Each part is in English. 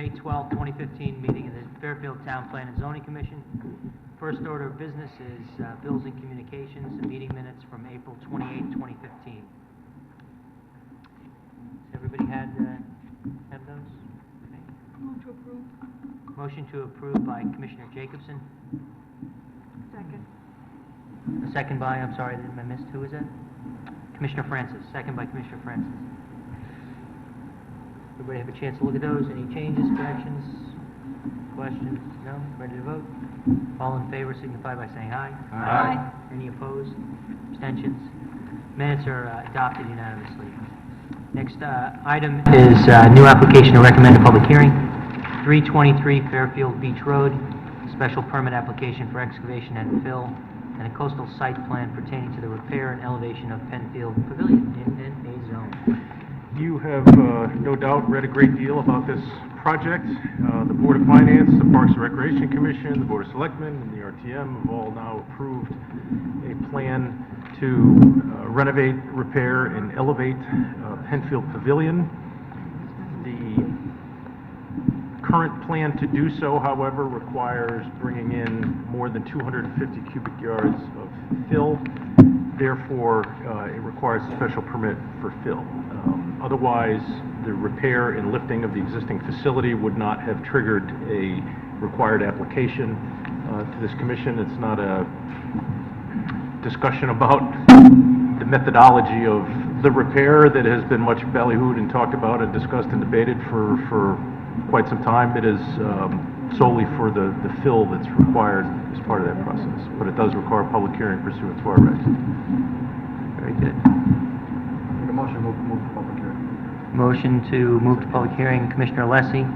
May 12, 2015 meeting of the Fairfield Town Plan and Zoning Commission. First order of business is bills and communications and meeting minutes from April 28, 2015. Everybody had those? Okay. Move to approve. Motion to approve by Commissioner Jacobson. Second. A second by, I'm sorry, I missed. Who is that? Commissioner Francis. Second by Commissioner Francis. Everybody have a chance to look at those? Any changes, corrections, questions? No? Ready to vote? All in favor signify by saying aye. Aye. Any opposed? Abstentions? Minutes are adopted unanimously. Next item is new application to recommend a public hearing. 323 Fairfield Beach Road, special permit application for excavation and fill, and a coastal site plan pertaining to the repair and elevation of Penfield Pavilion in a zone. You have no doubt read a great deal about this project. The Board of Finance, the Parks and Recreation Commission, the Board of Selectmen, and the RTM have all now approved a plan to renovate, repair, and elevate Penfield Pavilion. The current plan to do so, however, requires bringing in more than 250 cubic yards of fill. Therefore, it requires a special permit for fill. Otherwise, the repair and lifting of the existing facility would not have triggered a required application to this commission. It's not a discussion about the methodology of the repair that has been much ballyhooed and talked about and discussed and debated for quite some time. It is solely for the fill that's required as part of that process. But it does require a public hearing pursuant to our regs. Very good. Make a motion to move to public hearing. Motion to move to public hearing, Commissioner Alessi.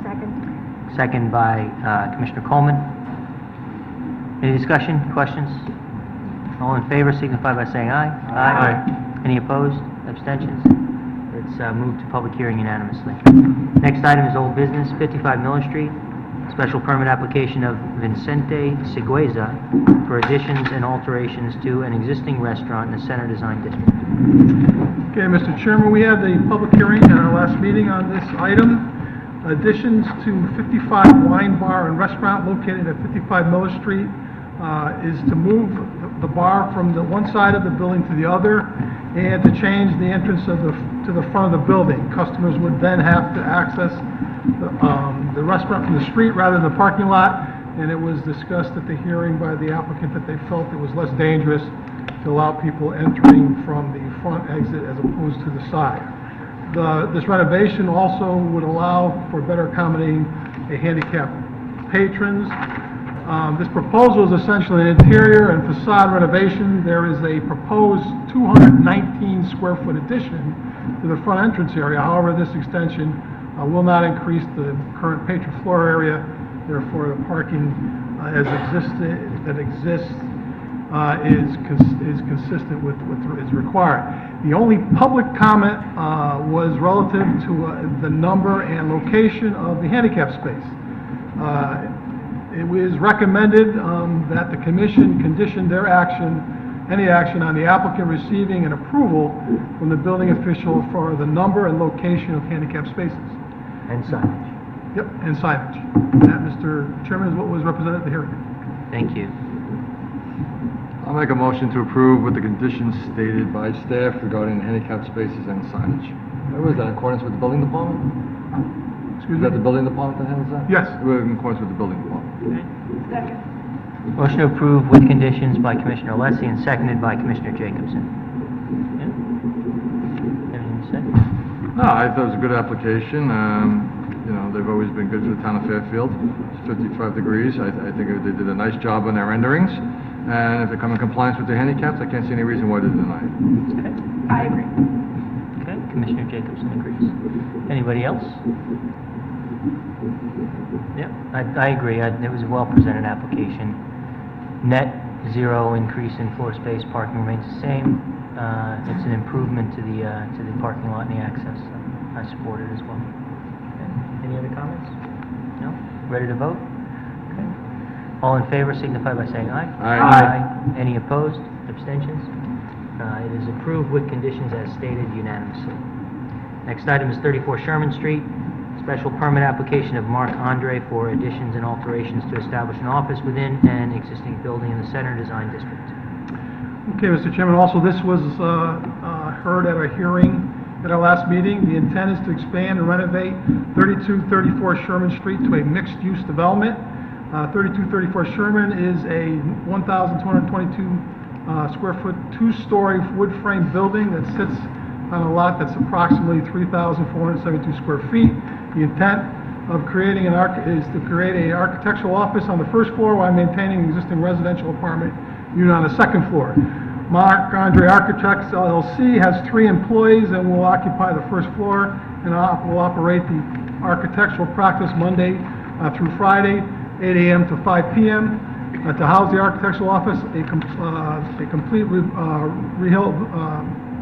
Second. Second by Commissioner Coleman. Any discussion, questions? All in favor signify by saying aye. Aye. Any opposed? Abstentions? It's moved to public hearing unanimously. Next item is old business, 55 Miller Street, special permit application of Vincente Sigueza for additions and alterations to an existing restaurant in the Center Design District. Okay, Mr. Chairman, we had a public hearing at our last meeting on this item. Additions to 55 Wine Bar and Restaurant located at 55 Miller Street is to move the bar from the one side of the building to the other and to change the entrance to the front of the building. Customers would then have to access the restaurant from the street rather than the parking lot, and it was discussed at the hearing by the applicant that they felt it was less dangerous to allow people entering from the front exit as opposed to the side. This renovation also would allow for better accommodating a handicapped patrons. This proposal is essentially an interior and facade renovation. There is a proposed 219 square foot addition to the front entrance area. However, this extension will not increase the current patron floor area. Therefore, the parking is consistent with what is required. The only public comment was relative to the number and location of the handicap space. It was recommended that the commission condition their any action on the applicant receiving an approval from the building official for the number and location of handicap spaces. And signage. Yep, and signage. That, Mr. Chairman, is what was represented at the hearing. Thank you. I'll make a motion to approve with the conditions stated by staff regarding handicap spaces and signage. Was that in accordance with the building department? Excuse Is me? that the building department that handles that? Yes. We're in accordance with the building department. Second. Motion to approve with conditions by Commissioner Alessi and seconded by Commissioner Jacobson. Yeah? Anything to say? No, I thought it was a good application. You know, they've always been good to the town of Fairfield. It's 55 degrees. I think they did a nice job on their renderings. And if they come in compliance with their handicaps, I can't see any reason why they deny it. I agree. Okay, Commissioner Jacobson agrees. Anybody else? Yeah, I agree. It was a well-presented application. Net zero increase in floor space, parking remains the same. It's an improvement to the parking lot and the access. So I support it as well. Okay. Any other comments? No? Ready to vote? Okay. All in favor signify by saying aye. Aye. Any opposed? Abstentions? It is approved with conditions as stated unanimously. Next item is 34 Sherman Street, Special permit application of Mark Andre for additions and alterations to establish an office within an existing building in the Center Design District. Okay, Mr. Chairman, also this was heard at our hearing at our last meeting. The intent is to expand and renovate 3234 Sherman Street to a mixed-use development. 3234 Sherman is a 1,222 square foot, two-story wood frame building that sits on a lot that's approximately 3,472 square feet. The intent of creating is to create an architectural office on the first floor while maintaining an existing residential apartment unit on the second floor. Mark Andre Architects LLC has 3 employees and will occupy the first floor and will operate the architectural practice Monday through Friday, 8 a.m. to 5 p.m. To house the architectural office, a complete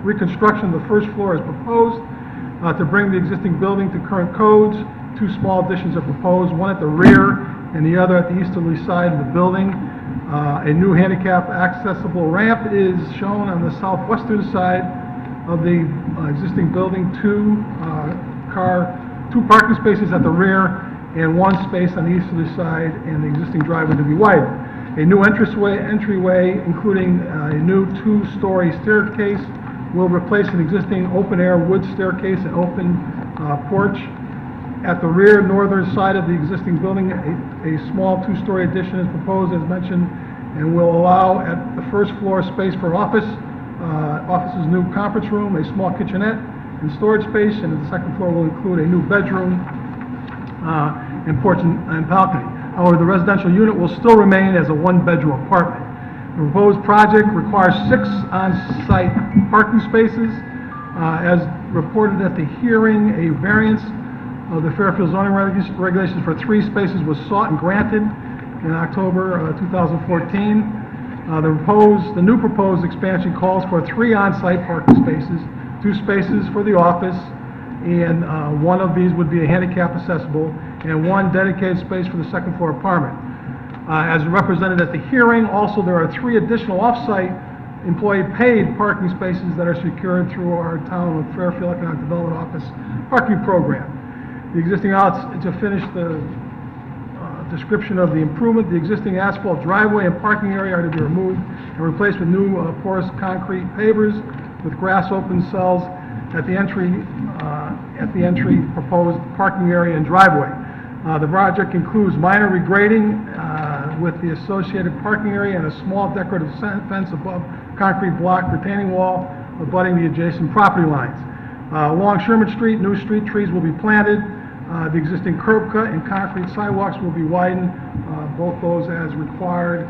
reconstruction of the first floor is proposed. To bring the existing building to current codes, 2 small additions are proposed, one at the rear and the other at the easterly side of the building. A new handicap accessible ramp is shown on the southwestern side of the existing building, 2 parking spaces at the rear and 1 space on the easterly side, and the existing driveway to be widened. A new entryway, including a new 2-story staircase, will replace an existing open-air wood staircase and open porch. At the rear northern side of the existing building, a small 2-story addition is proposed, as mentioned, and will allow at the first floor space for office's new conference room, a small kitchenette, and storage space, and the second floor will include a new bedroom and porch and balcony. However, the residential unit will still remain as a 1-bedroom apartment. The proposed project requires 6 on-site parking spaces. As reported at the hearing, a variance of the Fairfield zoning regulations for 3 spaces was sought and granted in October 2014. The new proposed expansion calls for 3 on-site parking spaces, 2 spaces for the office, and 1 of these would be a handicap accessible, and 1 dedicated space for the second floor apartment. As represented at the hearing, also there are 3 additional off-site employee-paid parking spaces that are secured through our Town of Fairfield Economic Development Office parking program. The existing to finish the description of the improvement, the existing asphalt driveway and parking area are to be removed and replaced with new porous concrete pavers with grass open cells at the entry proposed parking area and driveway. The project includes minor regrading with the associated parking area and a small decorative fence above concrete block retaining wall abutting the adjacent property lines. Along Sherman Street, new street trees will be planted. The existing curb cut and concrete sidewalks will be widened, both those as required,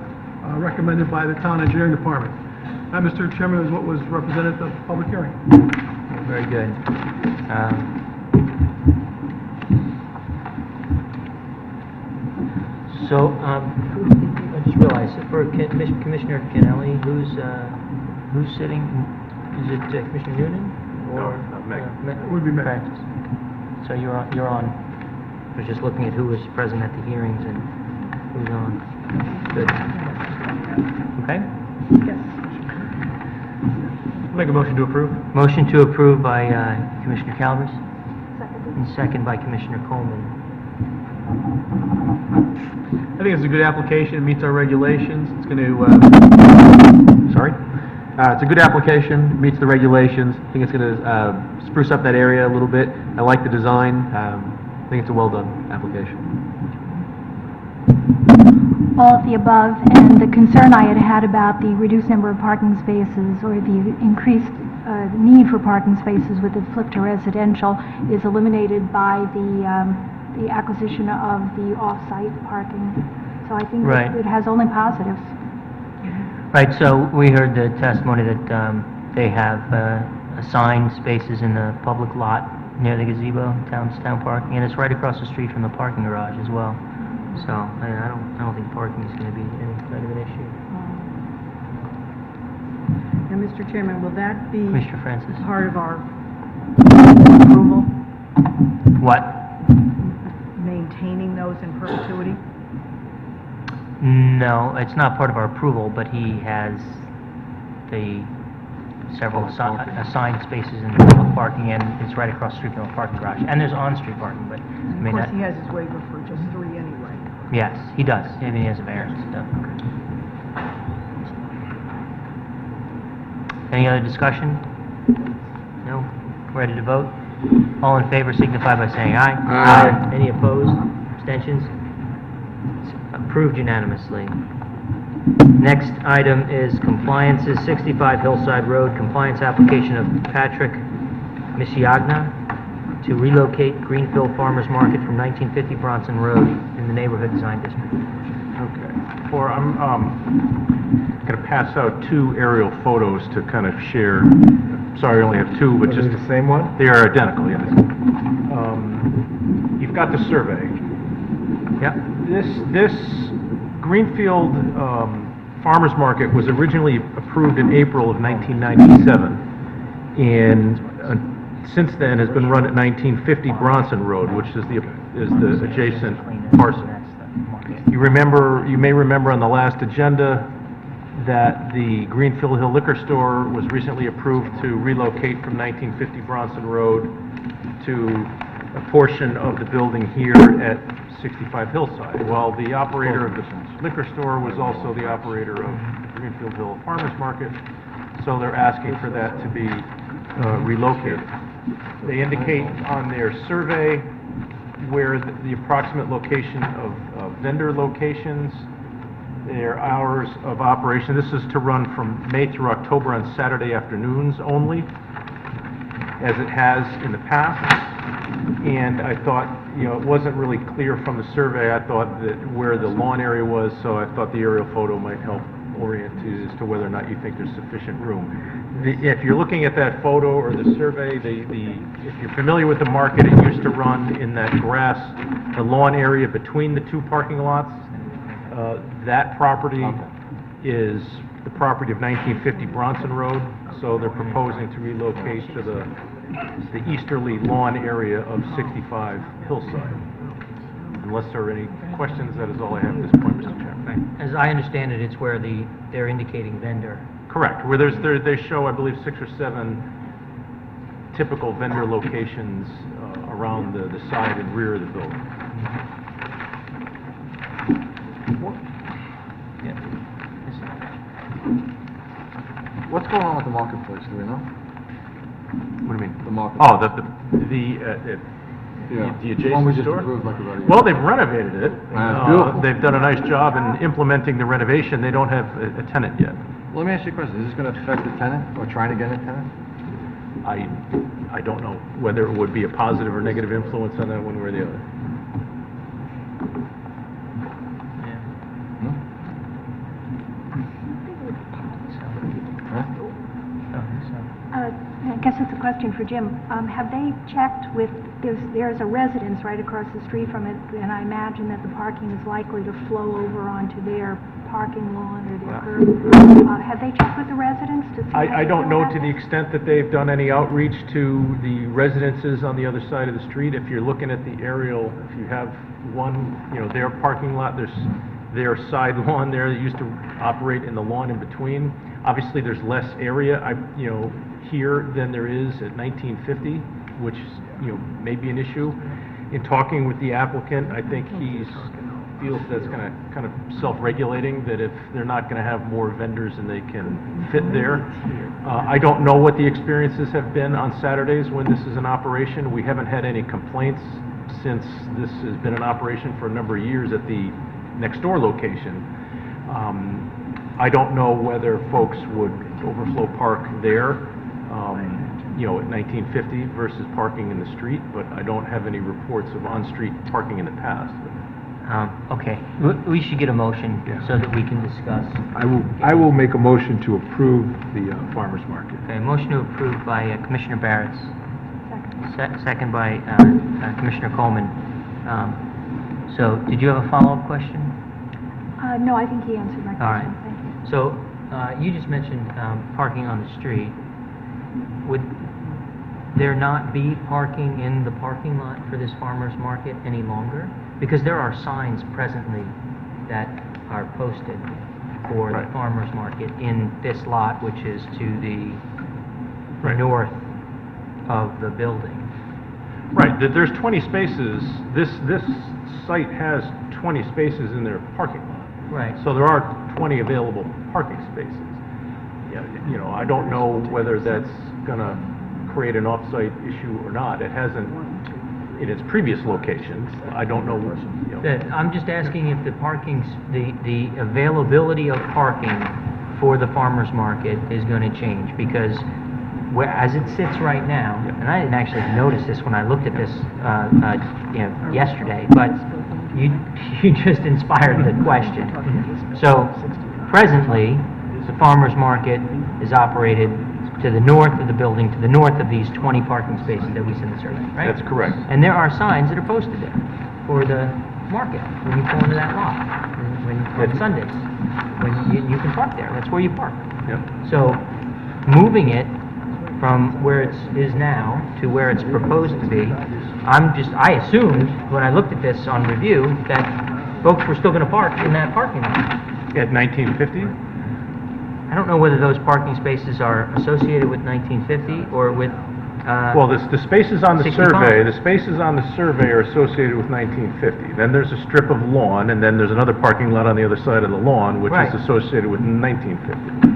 recommended by the Town Engineering Department. That, Mr. Chairman, is what was represented at the public hearing. Very good. I just realized, for Commissioner Kennelly, who's sitting? Is it Commissioner Noonan? No, Or Meg. It would be Meg. Francis. So you're on. I was just looking at who was present at the hearings and who's on. Good. Okay. Yes. Make a motion to approve. Motion to approve by Commissioner Calvers Seconded. and second by Commissioner Coleman. I think it's a good application, it meets our regulations, it's going to, it's a good application, meets the regulations, I think it's going to spruce up that area a little bit. I like the design, I think it's a well-done application. All of the above, and the concern I had about the reduced number of parking spaces or the increased need for parking spaces with the flip to residential is eliminated by the acquisition of the off-site parking. So I think Right. it has only positives. Right, so we heard the testimony that they have assigned spaces in the public lot near the gazebo, town parking, and it's right across the street from the parking garage as well. So I don't think parking is going to be any kind of an issue. And Mr. Chairman, will that be Commissioner Francis? part of our approval, What? maintaining those in perpetuity? No, it's not part of our approval, but he has the several Public parking. assigned spaces in the public parking, and it's right across the street from a parking garage. And there's on-street parking, but, I Of mean, course, he has his waiver for just 3 anyway. yes, he does. I mean, he has a variance, so. Any other discussion? No? Ready to vote? All in favor signify by saying aye. Aye. Any opposed? Abstentions? Approved unanimously. Next item is compliances, 65 Hillside Road, compliance application of Patrick Misiagna to relocate Greenfield Farmers Market from 1950 Bronson Road in the Neighborhood Design District. Okay. I'm going to pass out 2 aerial photos to kind of share. Sorry, I only have 2, but just... the same one? They are identical, yes. You've got the survey. Yep. This Greenfield Farmers Market was originally approved in April of 1997, and since then has been run at 1950 Bronson Road, which is the adjacent parcel. You may remember on the last agenda that the Greenfield Hill Liquor Store was recently approved to relocate from 1950 Bronson Road to a portion of the building here at 65 Hillside. Well, the operator of the liquor store was also the operator of Greenfield Hill Farmers Market, so they're asking for that to be relocated. They indicate on their survey where the approximate location of vendor locations, their hours of operation. This is to run from May through October on Saturday afternoons only, as it has in the past. And I thought, it wasn't really clear from the survey, I thought that where the lawn area was, so I thought the aerial photo might help orient you as to whether or not you think there's sufficient room. If you're looking at that photo or the survey, if you're familiar with the market, it used to run in that grass, the lawn area between the 2 parking lots. That property is the property of 1950 Bronson Road, so they're proposing to relocate to the easterly lawn area of 65 Hillside. Unless there are any questions, that is all I have at this point, Mr. Chairman. As I understand it, it's where they're indicating vendor. Correct, where they show, I believe, 6 or 7 typical vendor locations around the side and rear of the building. What's going on with the marketplace, do we know? What do you mean? The market. Oh, the Yeah. adjacent One we just store? approved like about a year Well, ago. they've renovated it. That's beautiful. They've done a nice job in implementing the renovation. They don't have a tenant yet. Let me ask you a question, is this going to affect the tenant, or trying to get a tenant? I don't know whether it would be a positive or negative influence on that one way or the other. Hmm? Huh? I guess it's a question for Jim. Have they checked with, there's a residence right across the street from it, and I imagine that the parking is likely to flow over onto their parking lawn or their curb. Have they checked with the residents to see? I don't how know they to the feel about extent that they've done any outreach to the residences on the other side of the street. If you're looking at the aerial, if you have one, their parking lot, there's their side lawn there that used to operate in the lawn in between. Obviously, there's less area, here than there is at 1950, which, may be an issue. In talking with the applicant, I think he feels that's going to kind of self-regulating, that if they're not going to have more vendors and they can fit there. I don't know what the experiences have been on Saturdays when this is in operation. We haven't had any complaints since this has been in operation for a number of years at the next door location. I don't know whether folks would overflow park there, at 1950 versus parking in the street, but I don't have any reports of on-street parking in the past. Okay, we should get a motion so that we can discuss. I will make a motion to approve the farmer's market. Okay, motion to approve by Commissioner Barretts, second by Commissioner Coleman. So, did you have a follow-up question? No, I think he answered my All right. question. Thank you. So, you just mentioned parking on the street. Would there not be parking in the parking lot for this farmer's market any longer? Because there are signs presently that are posted for the Right. farmer's market in this lot, which is to the Right. north of the building. Right, there's 20 spaces, this site has 20 spaces in their parking lot. Right. So there are 20 available parking spaces. Yeah, you know, I don't know whether that's gonna create an off-site issue or not. It hasn't in its previous locations. I don't know, you know. I'm just asking if the the availability of parking for the farmer's market is going to change, because as it sits right now, and I didn't actually notice this when I looked at this, yesterday, but you just inspired the question. So presently, the farmer's market is operated to the north of the building, to the north of these 20 parking spaces that we sent the survey, right? That's correct. And there are signs that are posted there for the market when you pull into that lot, on Sundays. When you can park there, that's where you park. Yep. So, moving it from where it is now to where it's proposed to be, I assumed, when I looked at this on review, that folks were still gonna park in that parking lot. At 1950? I don't know whether those parking spaces are associated with 1950 or with, Well, the spaces on the 65. survey, the spaces on the survey are associated with 1950. Then there's a strip of lawn, and then there's another parking lot on the other side of the lawn, which Right. is associated with 1950.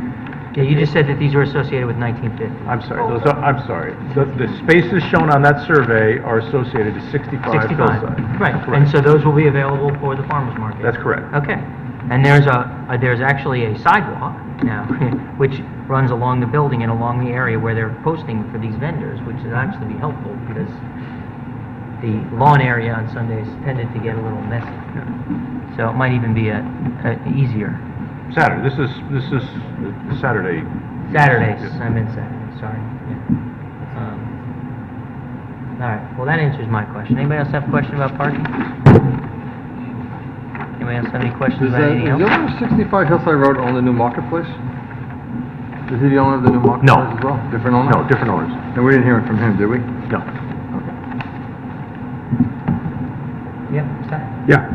yeah, you just said that these were associated with 1950. I'm sorry, I'm sorry. The spaces shown on that survey are associated to 65 Hillside. Right, and Correct. so those will be available for the farmer's market? That's correct. Okay, and there's actually a sidewalk now, which runs along the building and along the area where they're posting for these vendors, which would actually be helpful, because the lawn area on Sundays tended to get a little messy. So it might even be a easier. Saturday, this is Saturday. Saturdays, I meant Saturday, sorry. Yeah. All right, well, that answers my question. Anybody else have a question about parking? Anybody else have any questions Is about anything the else? owner of 65 Hillside Road own the new marketplace? Is he the owner of the new marketplace No. as well? Different owner? No, different owners. And we didn't hear it from him, did we? No. Yep, Scott? Yeah,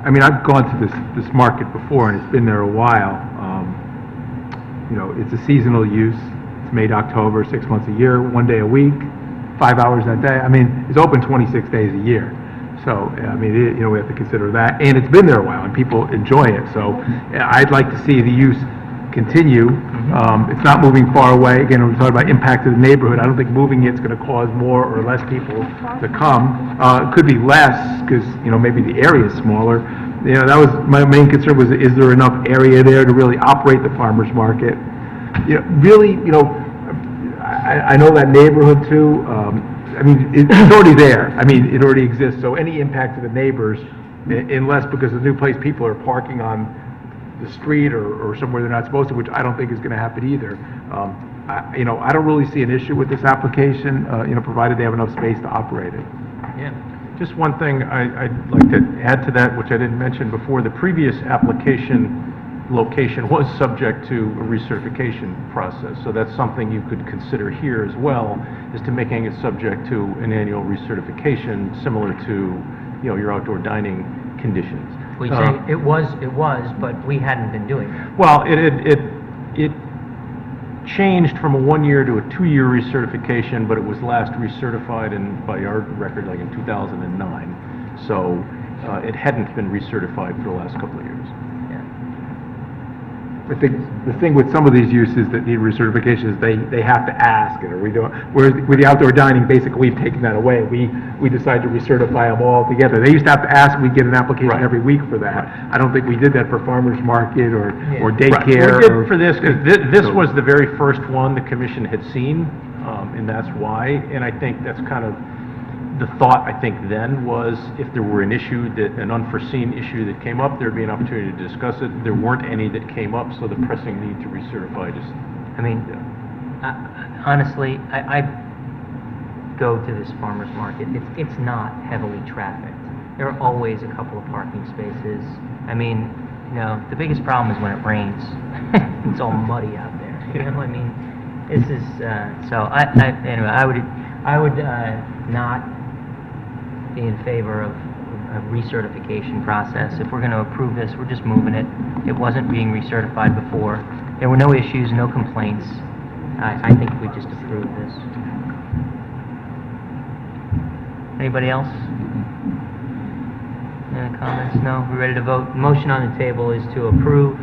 I mean, I've gone to this market before, and it's been there a while. You know, it's a seasonal use. It's made October, 6 months a year, 1 day a week, 5 hours a day. I mean, it's open 26 days a year. So, I mean, you know, we have to consider that. And it's been there a while, and people enjoy it. So, I'd like to see the use continue. It's not moving far away. Again, we're talking about impact to the neighborhood. I don't think moving it's going to cause more or less people to come. It could be less, because, you know, maybe the area is smaller. You know, that was, my main concern was, is there enough area there to really operate the farmer's market? You know, really, you know, I know that neighborhood too. I mean, it's already there. I mean, it already exists. So any impact to the neighbors, unless because of the new place people are parking on the street or somewhere they're not supposed to, which I don't think is going to happen either. You know, I don't really see an issue with this application, you know, provided they have enough space to operate it. Yeah. Just one thing I'd like to add to that, which I didn't mention before. The previous application location was subject to a recertification process, so that's something you could consider here as well, is to making it subject to an annual recertification, similar to, you know, your outdoor dining conditions. We say it was, but we hadn't been doing it. Well, it changed from a 1-year to a 2-year recertification, but it was last recertified by our record, like in 2009. So it hadn't been recertified for the last couple of years. I think the thing with some of these uses that need recertification is they have to ask, and we don't. Whereas with the outdoor dining, basically we've taken that away. We decided to recertify them all together. They used to have to ask. We get an application Right. every week for that. I don't think we did that for farmers market or Right. daycare. We or- did for this, because this So- was the very first one the commission had seen, and that's why. And I think that's kind of, the thought, I think, then was if there were an issue, an unforeseen issue that came up, there'd be an opportunity to discuss it. There weren't any that came up, so the pressing need to recertify just, I mean, honestly, I go to this farmer's market. It's not heavily trafficked. There are always a couple of parking spaces. I mean, you know, the biggest problem is when it rains. It's all muddy out there. You know, I mean, this is so. Anyway, I would not be in favor of a recertification process. If we're going to approve this, we're just moving it. It wasn't being recertified before. There were no issues, no complaints. I think we just approve this. Anybody else? Any comments? No? We ready to vote? The motion on the table is to approve.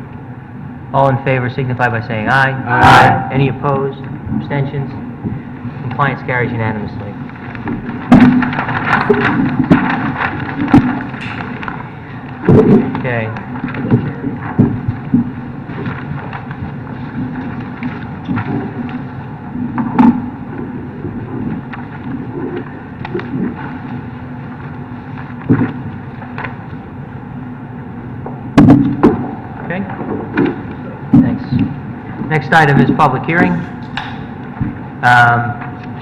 All in favor signify by saying aye. Aye. Any opposed? Abstentions? Compliance carries unanimously. Okay. Okay. Thanks. Next item is public hearing.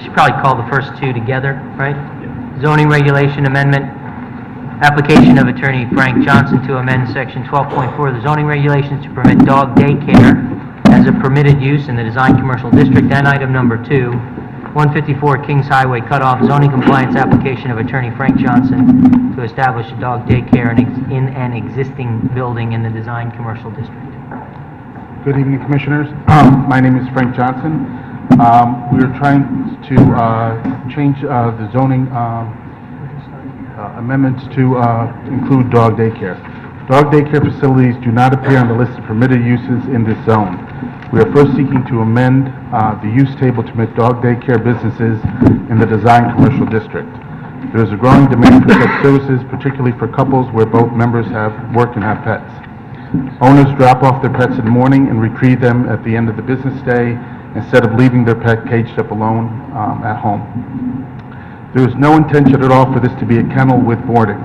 Should probably call the first two together, right? Zoning regulation amendment, application of attorney Frank Johnson to amend section 12.4 of the zoning regulations to permit dog daycare as a permitted use in the design commercial district. And item number 2, 154 Kings Highway cutoff, zoning compliance application of attorney Frank Johnson to establish a dog daycare in an existing building in the design commercial district. Good evening, Commissioners. My name is Frank Johnson. We are trying to change the zoning amendments to include dog daycare. Dog daycare facilities do not appear on the list of permitted uses in this zone. We are first seeking to amend the use table to permit dog daycare businesses in the design commercial district. There is a growing demand for such services, particularly for couples where both members work and have pets. Owners drop off their pets in the morning and retrieve them at the end of the business day instead of leaving their pet caged up alone at home. There is no intention at all for this to be a kennel with boarding.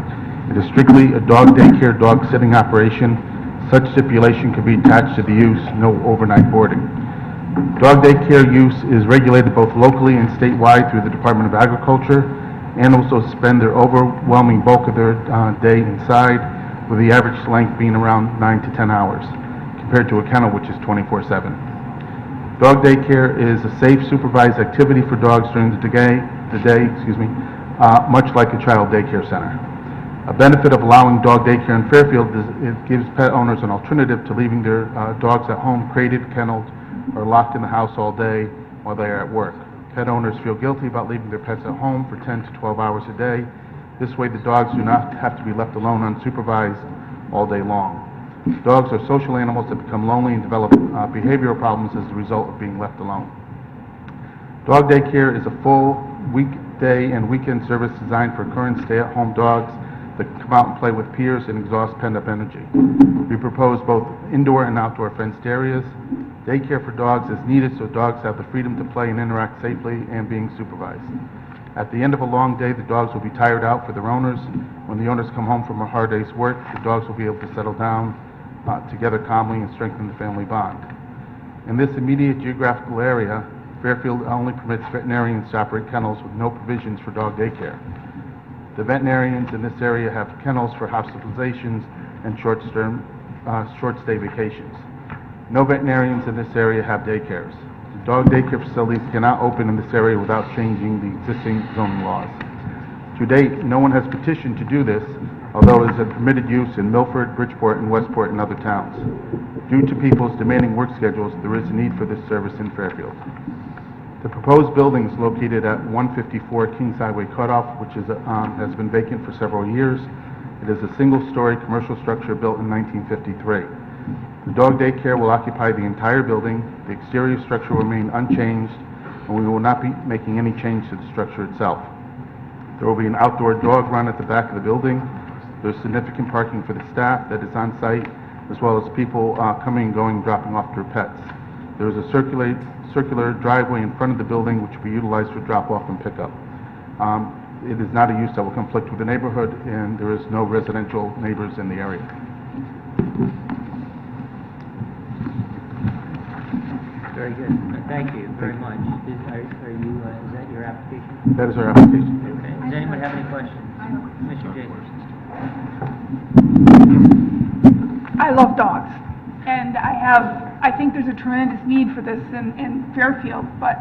It is strictly a dog daycare, dog sitting operation. Such stipulation can be attached to the use, no overnight boarding. Dog daycare use is regulated both locally and statewide through the Department of Agriculture. Animals will spend their overwhelming bulk of their day inside, with the average length being around 9 to 10 hours, compared to a kennel which is 24/7. Dog daycare is a safe, supervised activity for dogs during the day, much like a child daycare center. A benefit of allowing dog daycare in Fairfield is it gives pet owners an alternative to leaving their dogs at home, crated, kenneled, or locked in the house all day while they are at work. Pet owners feel guilty about leaving their pets at home for 10 to 12 hours a day. This way the dogs do not have to be left alone unsupervised all day long. Dogs are social animals that become lonely and develop behavioral problems as a result of being left alone. Dog daycare is a full weekday and weekend service designed for current stay-at-home dogs that can come out and play with peers and exhaust pent-up energy. We propose both indoor and outdoor fenced areas. Daycare for dogs is needed so dogs have the freedom to play and interact safely and being supervised. At the end of a long day, the dogs will be tired out for their owners. When the owners come home from a hard day's work, the dogs will be able to settle down together calmly and strengthen the family bond. In this immediate geographical area, Fairfield only permits veterinarians to operate kennels with no provisions for dog daycare. The veterinarians in this area have kennels for hospitalizations and short-stay vacations. No veterinarians in this area have daycares. The dog daycare facilities cannot open in this area without changing the existing zoning laws. To date, no one has petitioned to do this, although it is a permitted use in Milford, Bridgeport, and Westport, and other towns. Due to people's demanding work schedules, there is a need for this service in Fairfield. The proposed building is located at 154 Kings Highway Cutoff, which has been vacant for several years. It is a single-story commercial structure built in 1953. The dog daycare will occupy the entire building. The exterior structure will remain unchanged, and we will not be making any change to the structure itself. There will be an outdoor dog run at the back of the building. There's significant parking for the staff that is on site, as well as people coming and going, dropping off their pets. There is a circular driveway in front of the building which will be utilized for drop-off and pickup. It is not a use that will conflict with the neighborhood, and there is no residential neighbors in the area. Very good. Thank you very much. Is that your application? That is our application. Okay. Does anyone have any questions? Mr. Jacobs. I love dogs, and I think there's a tremendous need for this in Fairfield, but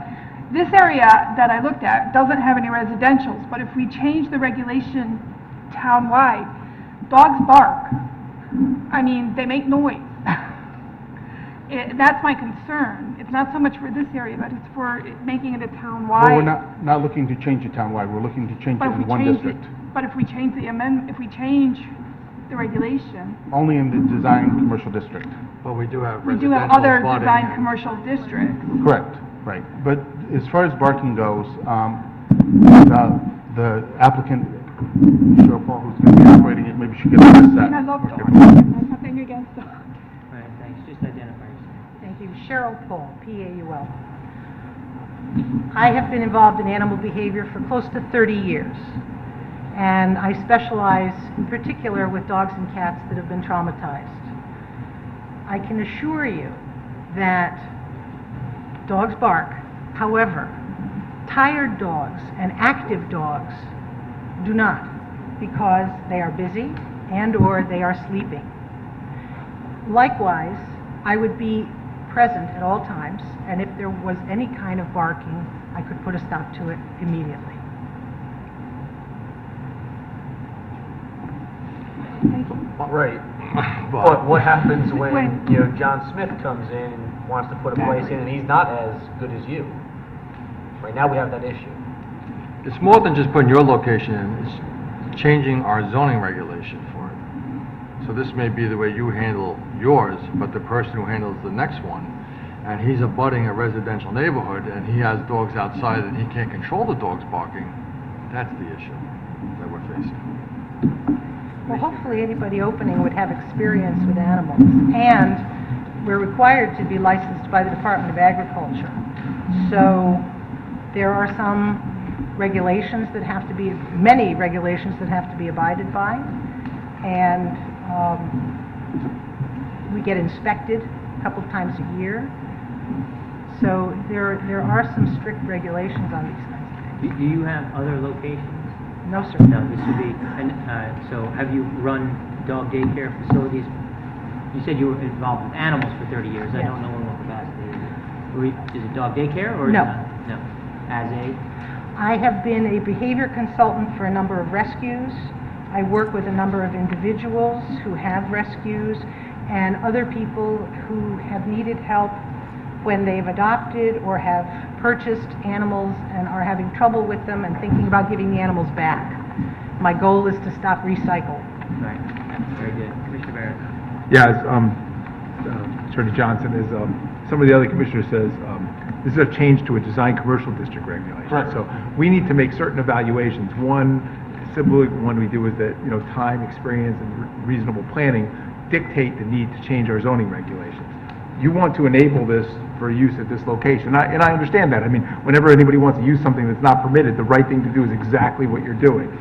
this area that I looked at doesn't have any residentials, but if we change the regulation town-wide, dogs bark. I mean, they make noise. That's my concern. It's not so much for this area, but it's for making it a town-wide. Well, we're not looking to change it townwide, we're looking to change it But if we in one change district. But if we change the amendment, if we change the regulation, Only in the design commercial district. Well, we do have we do have other design commercial districts. Correct, right. But as far as barking goes, the applicant, Cheryl Paul, who's going to be operating it, maybe she could address that. And I love Or dogs. give- There's nothing against dogs. All right, thanks. Just identify yourself. Thank you. Cheryl Paul, P-A-U-L. I have been involved in animal behavior for close to 30 years, and I specialize in particular with dogs and cats that have been traumatized. I can assure you that dogs bark. However, tired dogs and active dogs do not, because they are busy and/or they are sleeping. Likewise, I would be present at all times, and if there was any kind of barking, I could put a stop to it immediately. Right. But what happens when, John Smith comes in and wants to put a place in and he's not as good as you? Right now, we have that issue. It's more than just putting your location in, it's changing our zoning regulation for it. So this may be the way you handle yours, but the person who handles the next one, and he's abutting a residential neighborhood, and he has dogs outside and he can't control the dogs barking, that's the issue that we're facing. Well, hopefully anybody opening would have experience with animals, and we're required to be licensed by the Department of Agriculture. So there are some regulations that have to be, many regulations that have to be abided by, and we get inspected a couple of times a year. So there are some strict regulations on these things. Do you have other locations? No, sir. No, this would be, so have you run dog daycare facilities? You said you were involved with animals for 30 years. I Yes. don't know in what capacity. Is it dog daycare or? No. No. As a? I have been a behavior consultant for a number of rescues. I work with a number of individuals who have rescues and other people who have needed help when they've adopted or have purchased animals and are having trouble with them and thinking about giving the animals back. My goal is to stop recycle. Right. Very good. Commissioner Barrett. Yeah, as Attorney Johnson, as some of the other commissioners says, this is a change to a design commercial district regulation. Correct. So we need to make certain evaluations. One, simply one we do is that, time, experience, and reasonable planning dictate the need to change our zoning regulations. You want to enable this for use at this location, and I understand that. I mean, whenever anybody wants to use something that's not permitted, the right thing to do is exactly what you're doing.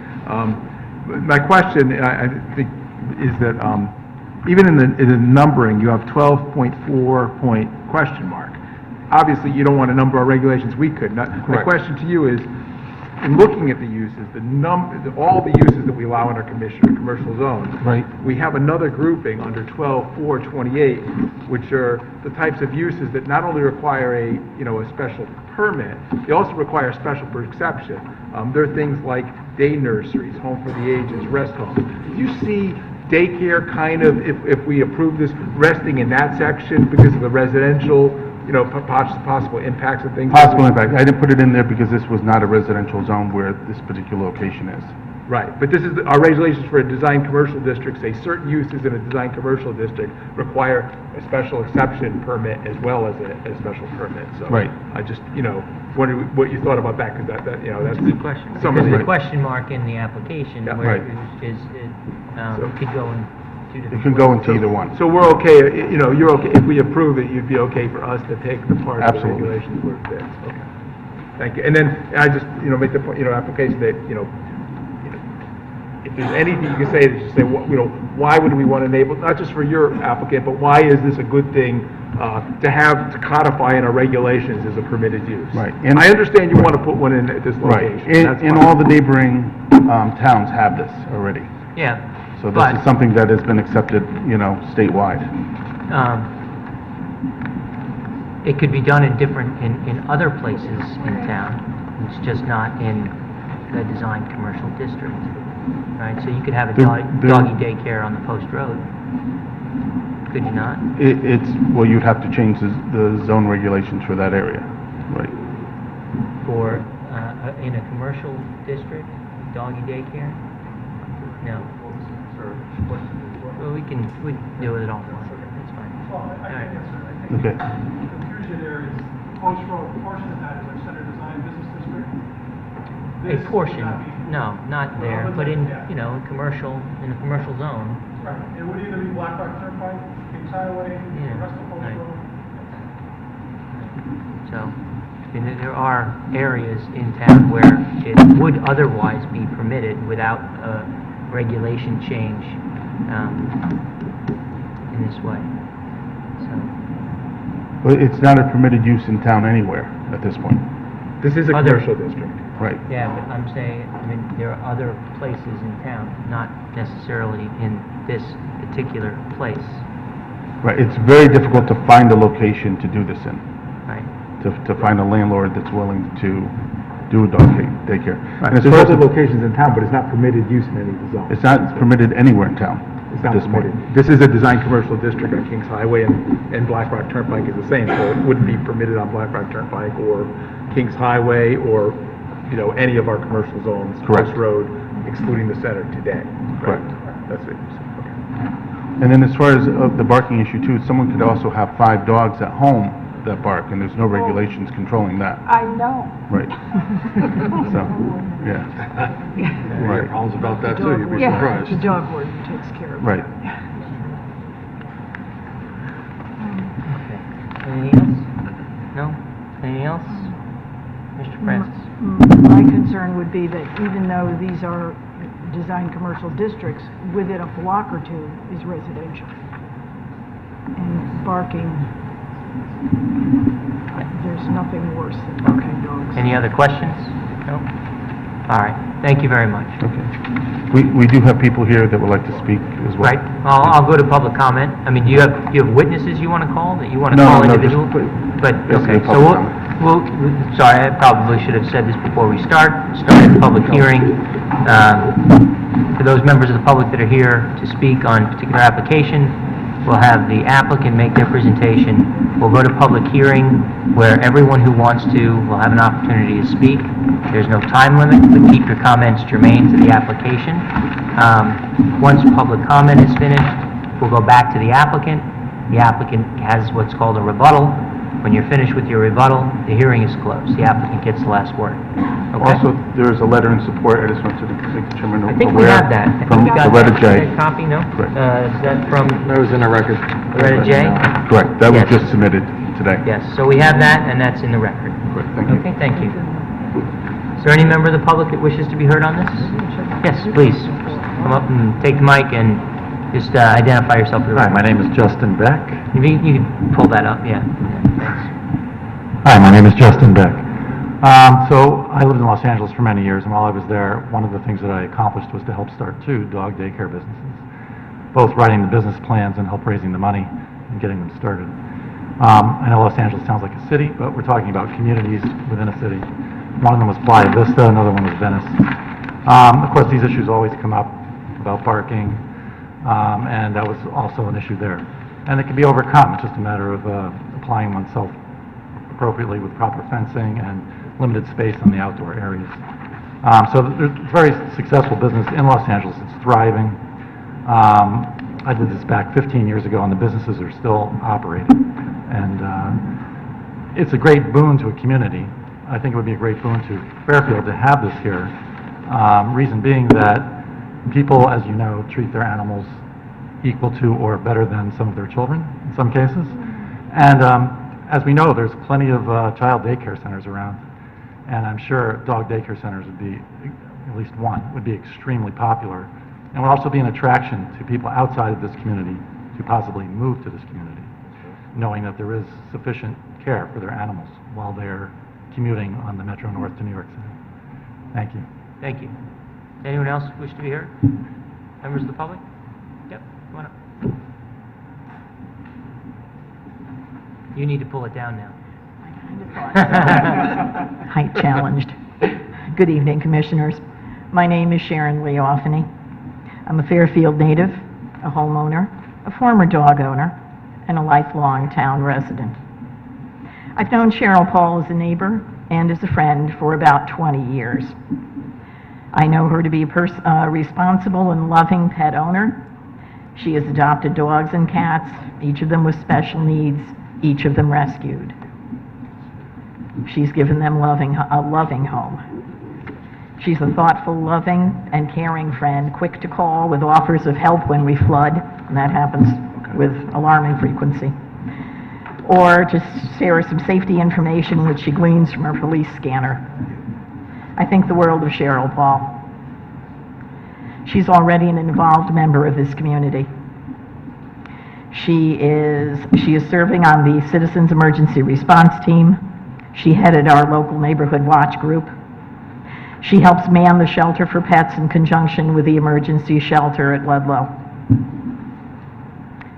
My question, I think, is that even in the numbering, you have 12.4 point question mark. Obviously, you don't want to number our regulations. We could. My Correct. question to you is, in looking at the uses, all the uses that we allow in our commercial zones, Right. we have another grouping under 12.428, which are the types of uses that not only require a special permit, they also require a special exception. There are things like day nurseries, home for the ages, rest homes. Do you see daycare kind of, if we approve this, resting in that section because of the residential, possible impacts and things? Possible impact. I didn't put it in there because this was not a residential zone where this particular location is. Right, but this is, our regulations for a design commercial district say certain uses in a design commercial district require a special exception permit as well as a special permit, so. Right. I just, wondered what you thought about that, because that's, that's. Good question. Some Because of of the the, question mark in the application, Yeah, where right. it could go in two different. It can go into either one. so we're okay, you're okay, if we approve it, you'd be okay for us to take the part of the Absolutely. regulations where it's there, okay. Thank you, and then I just, make the point, application that, if there's anything you can say, to just say, why would we want to enable, not just for your applicant, but why is this a good thing to codify in our regulations as a permitted use? Right. And- I understand you want to put one in at this Right. location. that's And fine. all the neighboring towns have this already. Yeah. So this But- is something that has been accepted, statewide. It could be done in other places in town. It's just not in the design commercial district, right? So you could have a There- doggy daycare on the post road. Could you not? Well, you'd have to change the zone regulations for that area, right? For, in a commercial district, doggy daycare? No. Well, we can deal with it offline, that's fine. Well, I All right. think that's, I think Okay. the confusion there is, Post Road, portion of that is our Center Design Business District. This A portion, would not be- no, not there, but in, you know, in a commercial zone. Right, it would either be Black Rock Turnpike, Kings Highway, Yeah, the rest of Post right. Road. So, I mean, there are areas in town where it would otherwise be permitted without a regulation change in this way. So, Well, it's not a permitted use in town anywhere at this point. This is a Other- commercial district. Right. yeah, but I'm saying, I mean, there are other places in town, not necessarily in this particular place, Right, it's very difficult to find a location to do this in, right? to find a landlord that's willing to do a dog daycare. And as There's far as other locations in town, but it's not permitted use in any of the zones. it's not permitted anywhere in town It's at not this point. permitted. This is a design commercial district on Kings Highway, and Black Rock Turnpike is the same, so it wouldn't be permitted on Black Rock Turnpike or Kings Highway or, you know, any of our commercial zones. Correct. Post Road, excluding the center today. right? Correct. That's it. Okay. And then as far as the barking issue too, someone could also have 5 dogs at home that bark, and there's no regulations controlling that. I know. Right. So, yeah. You have Right. problems about that too, you'd be Yeah. surprised. The dog warden takes care of it. Right. Okay. Anything else? No? Anything else? Mr. Francis? My concern would be that even though these are design commercial districts, within a block or two is residential. And barking, there's nothing worse than barking dogs. Any other questions? No? All right, thank you very much. Okay. We do have people here that would like to speak as well. Right, I'll go to public comment. I mean, do you have witnesses you want to call, that you want to No, call no, just individual? But, basically okay, so public sorry, I probably should have said this before we started the public hearing. For those members of the public that are here to speak on a particular application, we'll have the applicant make their presentation. We'll go to public hearing where everyone who wants to will have an opportunity to speak. There's no time limit, but keep your comments germane to the application. Once public comment is finished, we'll go back to the applicant. The applicant has what's called a rebuttal. When you're finished with your rebuttal, the hearing is closed. The applicant gets the last word. Okay? Also, there is a letter in support, I just want to make the chairman aware. I think we have that. I think From we got Loretta that. J. That copy, no? Correct. Is that from That was in the record. Loretta J? Correct, that was Yes. just submitted today. Yes, so we have that, and that's in the record. Correct, thank you. Okay, thank you. Is there any member of the public that wishes to be heard on this? Yes, please. Come up and take the mic and just identify yourself. Hi, my name is Justin Beck. You can pull that up, yeah. Thanks. Hi, my name is Justin Beck. So I lived in Los Angeles for many years, and while I was there, one of the things that I accomplished was to help start 2 dog daycare businesses, both writing the business plans and help raising the money and getting them started. I know Los Angeles sounds like a city, but we're talking about communities within a city. One of them was Playa Vista, another one was Venice. Of course, these issues always come up about barking, and that was also an issue there. And it can be overcome, it's just a matter of applying oneself appropriately with proper fencing and limited space on the outdoor areas. So there's a very successful business in Los Angeles, it's thriving. I did this back 15 years ago, and the businesses are still operating. And it's a great boon to a community. I think it would be a great boon to Fairfield to have this here. Reason being that people, as you know, treat their animals equal to or better than some of their children in some cases. And as we know, there's plenty of child daycare centers around, and I'm sure dog daycare centers would be, at least one, would be extremely popular, and would also be an attraction to people outside of this community to possibly move to this community, knowing that there is sufficient care for their animals while they're commuting on the Metro North to New York City. Thank you. Thank you. Anyone else wish to be heard? Members of the public? Yep, come on up. You need to pull it down now. Height challenged. Good evening, Commissioners. My name is Sharon Leophany. I'm a Fairfield native, a homeowner, a former dog owner, and a lifelong town resident. I've known Cheryl Paul as a neighbor and as a friend for about 20 years. I know her to be a responsible and loving pet owner. She has adopted dogs and cats, each of them with special needs, each of them rescued. She's given them a loving home. She's a thoughtful, loving, and caring friend, quick to call with offers of help when we flood, and that happens with alarming frequency. Or to share some safety information which she gleans from her police scanner. I think the world of Cheryl Paul. She's already an involved member of this community. She is serving on the Citizens Emergency Response Team. She headed our local neighborhood watch group. She helps man the shelter for pets in conjunction with the emergency shelter at Ludlow.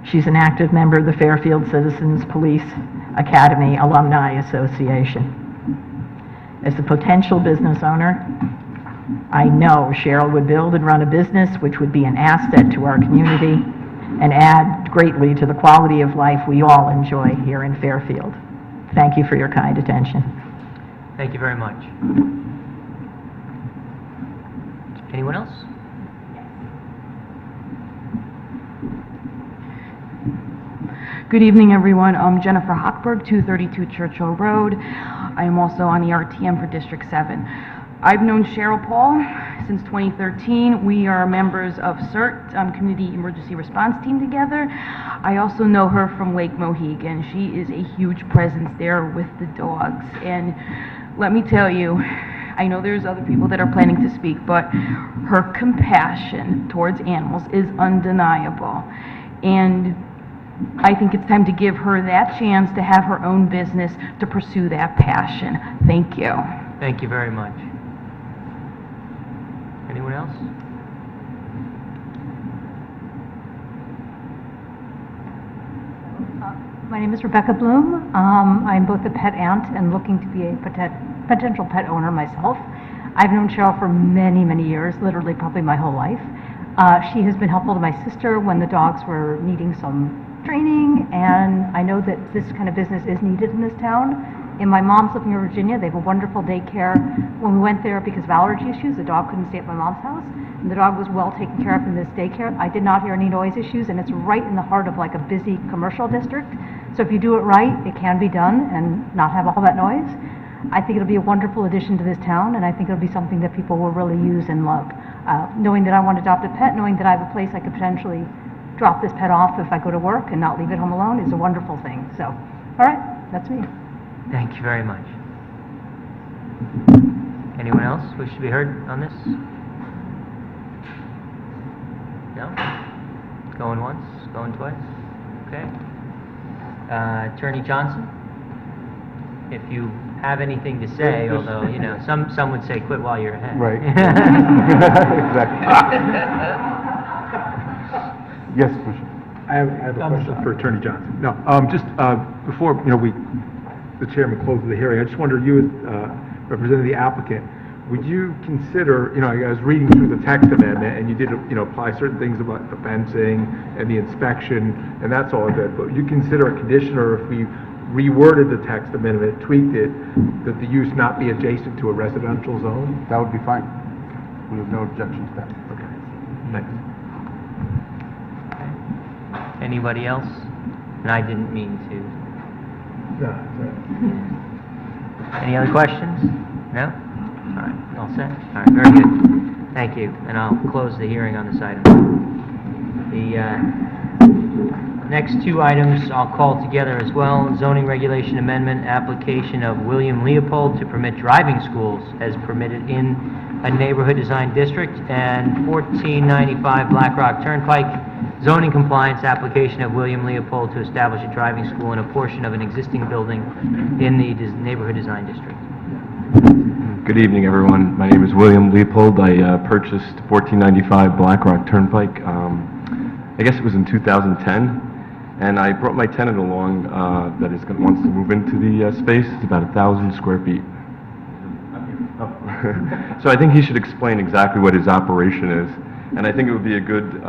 She's an active member of the Fairfield Citizens Police Academy Alumni Association. As a potential business owner, I know Cheryl would build and run a business which would be an asset to our community and add greatly to the quality of life we all enjoy here in Fairfield. Thank you for your kind attention. Thank you very much. Anyone else? Good evening, everyone. I'm Jennifer Hochberg, 232 Churchill Road. I am also on the RTM for District 7. I've known Cheryl Paul since 2013. We are members of CERT, Community Emergency Response Team together. I also know her from Lake Mohegan. She is a huge presence there with the dogs. And let me tell you, I know there's other people that are planning to speak, but her compassion towards animals is undeniable. And I think it's time to give her that chance to have her own business to pursue that passion. Thank you. Thank you very much. Anyone else? My name is Rebecca Bloom. I'm both a pet aunt and looking to be a potential pet owner myself. I've known Cheryl for many, many years, literally probably my whole life. She has been helpful to my sister when the dogs were needing some training, and I know that this kind of business is needed in this town. And my mom's living in Virginia. They have a wonderful daycare. When we went there because of allergy issues, the dog couldn't stay at my mom's house, and the dog was well taken care of in this daycare. I did not hear any noise issues, and it's right in the heart of like a busy commercial district. So if you do it right, it can be done and not have all that noise. I think it'll be a wonderful addition to this town, and I think it'll be something that people will really use and love. Knowing that I want to adopt a pet, knowing that I have a place I could potentially drop this pet off if I go to work and not leave it home alone is a wonderful thing. So, all right, that's me. Thank you very much. Anyone else wish to be heard on this? No? Going once, going twice? Okay. Attorney Johnson, if you have anything to say, although, you know, some would say quit while you're ahead. Right. Exactly. Yes, Commissioner. I have a question for Attorney Johnson. No, just before, you know, the chairman closes the hearing, I just wonder, you as representing the applicant, would you consider, you know, I was reading through the text amendment, and you did, you know, apply certain things about the fencing and the inspection, and that's all good, but would you consider a condition, or if we reworded the text amendment, tweaked it, that the use not be adjacent to a residential zone? That would be fine. We have no objection to that. Okay, thanks. Anybody else? And I didn't mean to. No, Any other questions? No? All right, all set? All right, very good. Thank you, and I'll close the hearing on this item. The next two items I'll call together as well. Zoning regulation amendment, application of William Leopold to permit driving schools as permitted in a neighborhood design district, and 1495 Black Rock Turnpike, zoning compliance application of William Leopold to establish a driving school in a portion of an existing building in the neighborhood design district. Good evening, everyone. My name is William Leopold. I purchased 1495 Black Rock Turnpike, I guess it was in 2010, and I brought my tenant along that wants to move into the space. It's about 1,000 square feet. So I think he should explain exactly what his operation is, and I think it would be a good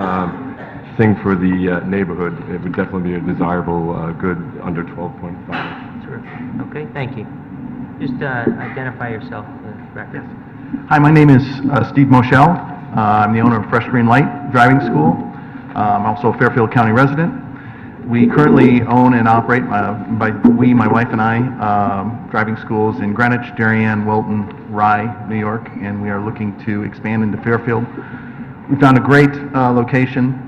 thing for the neighborhood. It would definitely be a desirable good under 12.5. Terrific. Okay, thank you. Just identify yourself for the record. Hi, my name is Steve Moschel. I'm the owner of Fresh Green Light Driving School. I'm also a Fairfield County resident. We currently own and operate, my wife and I, driving schools in Greenwich, Darien, Wilton, Rye, New York, and we are looking to expand into Fairfield. We found a great location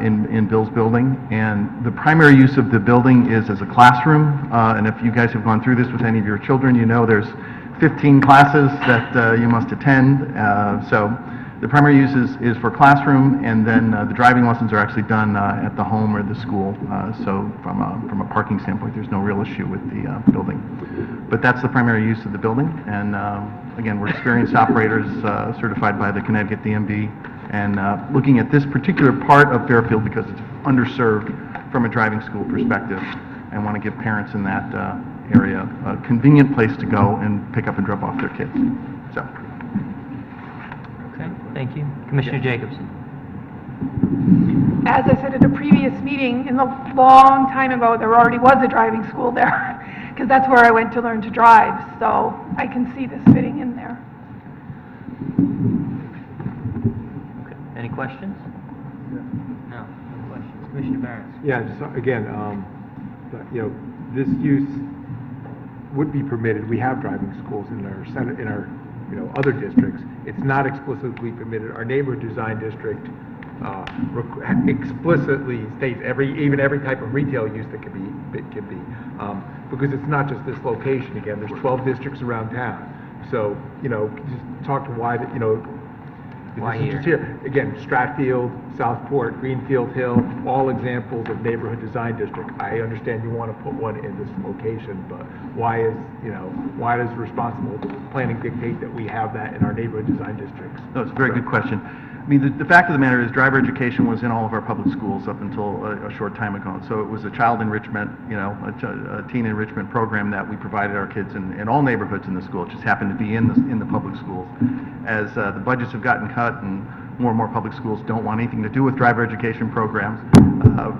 in Bill's building, and the primary use of the building is as a classroom. And if you guys have gone through this with any of your children, you know there's 15 classes that you must attend. So the primary use is for classroom, and then the driving lessons are actually done at the home or the school. So from a parking standpoint, there's no real issue with the building. But that's the primary use of the building, and again, we're experienced operators certified by the Connecticut DMV, and looking at this particular part of Fairfield because it's underserved from a driving school perspective, and want to give parents in that area a convenient place to go and pick up and drop off their kids. So. Okay, thank you. Commissioner Jacobson. As I said at a previous meeting, in the long time ago, there already was a driving school there, because that's where I went to learn to drive, so I can see this fitting in there. Okay. Any questions? No, no questions. Commissioner Barron. Yeah, just again, this use would be permitted. We have driving schools in our other districts. It's not explicitly permitted. Our neighborhood design district explicitly states even every type of retail use that can be, because it's not just this location. Again, there's 12 districts around town. So, just talk to why that, Why this is just here. Again, Stratfield, Southport, Greenfield Hill, all examples of neighborhood design district. I understand you want to put one in this location, but why does responsible planning dictate that we have that in our neighborhood design districts? No, it's a very good question. I mean, the fact of the matter is driver education was in all of our public schools up until a short time ago. So it was a child enrichment, a teen enrichment program that we provided our kids in all neighborhoods in the school. It just happened to be in the public schools. As the budgets have gotten cut and more public schools don't want anything to do with driver education programs,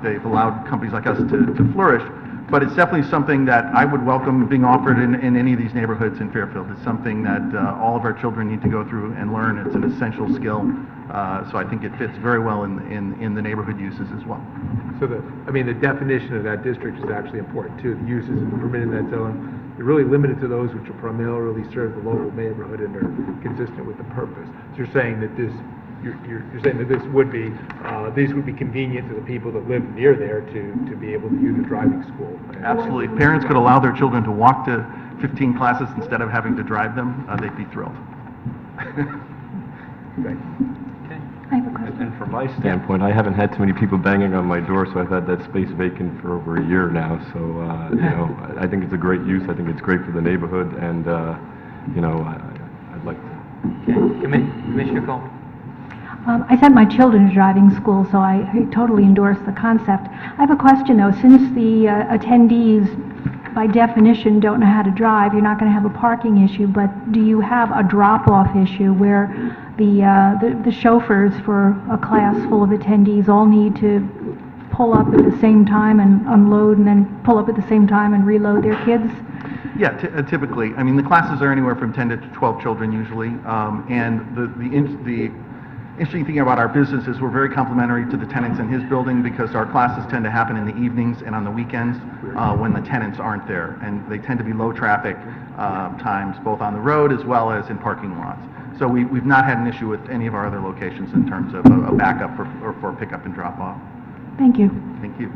they've allowed companies like us to flourish. But it's definitely something that I would welcome being offered in any of these neighborhoods in Fairfield. It's something that all of our children need to go through and learn. It's an essential skill. So I think it fits very well in the neighborhood uses as well. So the definition of that district is actually important too. The uses permitted in that zone, they're really limited to those which will primarily serve the local neighborhood and are consistent with the purpose. So you're saying that you're saying that this would be, these would be convenient to the people that live near there to be able to use a driving school. Absolutely. If parents could allow their children to walk to 15 classes instead of having to drive them, they'd be thrilled. Thanks. I have a question. And from my standpoint, I haven't had too many people banging on my door, so I've had that space vacant for over a year now. So, I think it's a great use. I think it's great for the neighborhood, and, I'd like to. Okay. Commissioner Cole. I sent my children to driving school, so I totally endorse the concept. I have a question, though. Since the attendees, by definition, don't know how to drive, you're not going to have a parking issue, but do you have a drop-off issue where the chauffeurs for a class full of attendees all need to pull up at the same time and unload, and then pull up at the same time and reload their kids? Yeah, typically. I mean, the classes are anywhere from 10 to 12 children usually, and the interesting thing about our business is we're very complimentary to the tenants in his building because our classes tend to happen in the evenings and on the weekends when the tenants aren't there, and they tend to be low traffic times both on the road as well as in parking lots. So we've not had an issue with any of our other locations in terms of a backup for pickup and drop off. Thank you. Thank you.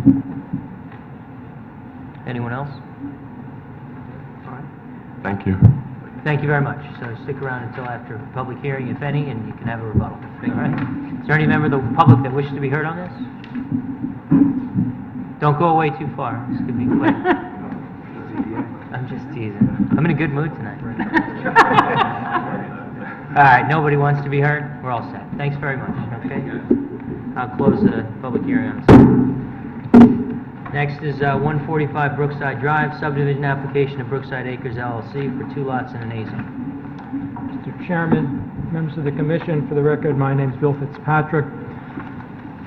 Anyone else? Thank you. Thank you very much. So stick around until after public hearing, if any, and you can have a rebuttal. All right? Is there any member of the public that wishes to be heard on this? Don't go away too far. This could be quick. I'm just teasing. I'm in a good mood tonight. All right, nobody wants to be heard? We're all set. Thanks very much, okay? I'll close the public hearing on this. Next is 145 Brookside Drive, subdivision application of Brookside Acres LLC for 2 lots and an easement. Mr. Chairman, members of the commission, for the record, my name is Bill Fitzpatrick.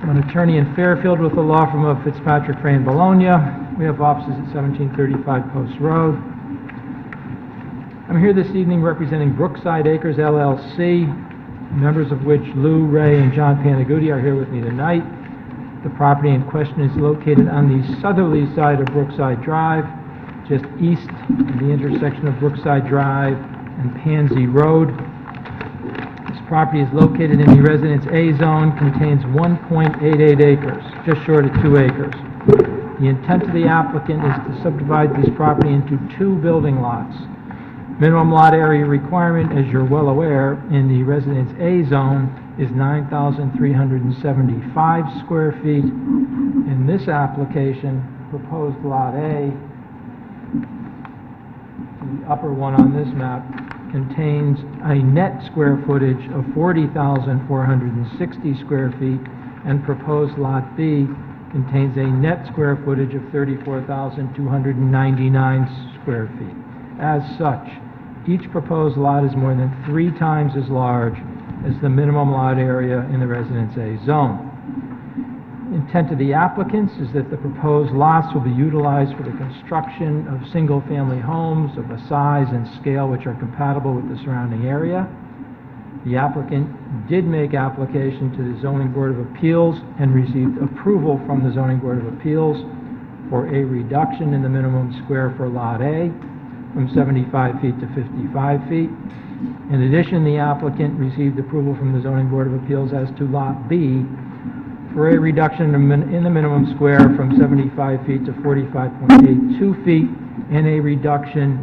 I'm an attorney in Fairfield with the law firm of Fitzpatrick, Frey, and Bologna. We have offices at 1735 Post Road. I'm here this evening representing Brookside Acres LLC, members of which Lou, Ray, and John Panaguti are here with me tonight. The property in question is located on the southerly side of Brookside Drive, just east of the intersection of Brookside Drive and Pansy Road. This property is located in the Residence A zone, contains 1.88 acres, just short of 2 acres. The intent of the applicant is to subdivide this property into 2 building lots. Minimum lot area requirement, as you're well aware, in the Residence A zone is 9,375 square feet. In this application, proposed Lot A, the upper one on this map, contains a net square footage of 40,460 square feet, and proposed Lot B contains a net square footage of 34,299 square feet. As such, each proposed lot is more than 3 times as large as the minimum lot area in the Residence A zone. Intent of the applicants is that the proposed lots will be utilized for the construction of single-family homes of a size and scale which are compatible with the surrounding area. The applicant did make application to the Zoning Board of Appeals and received approval from the Zoning Board of Appeals for a reduction in the minimum square for Lot A from 75 feet to 55 feet. In addition, the applicant received approval from the Zoning Board of Appeals as to Lot B for a reduction in the minimum square from 75 feet to 45.82 feet, and a reduction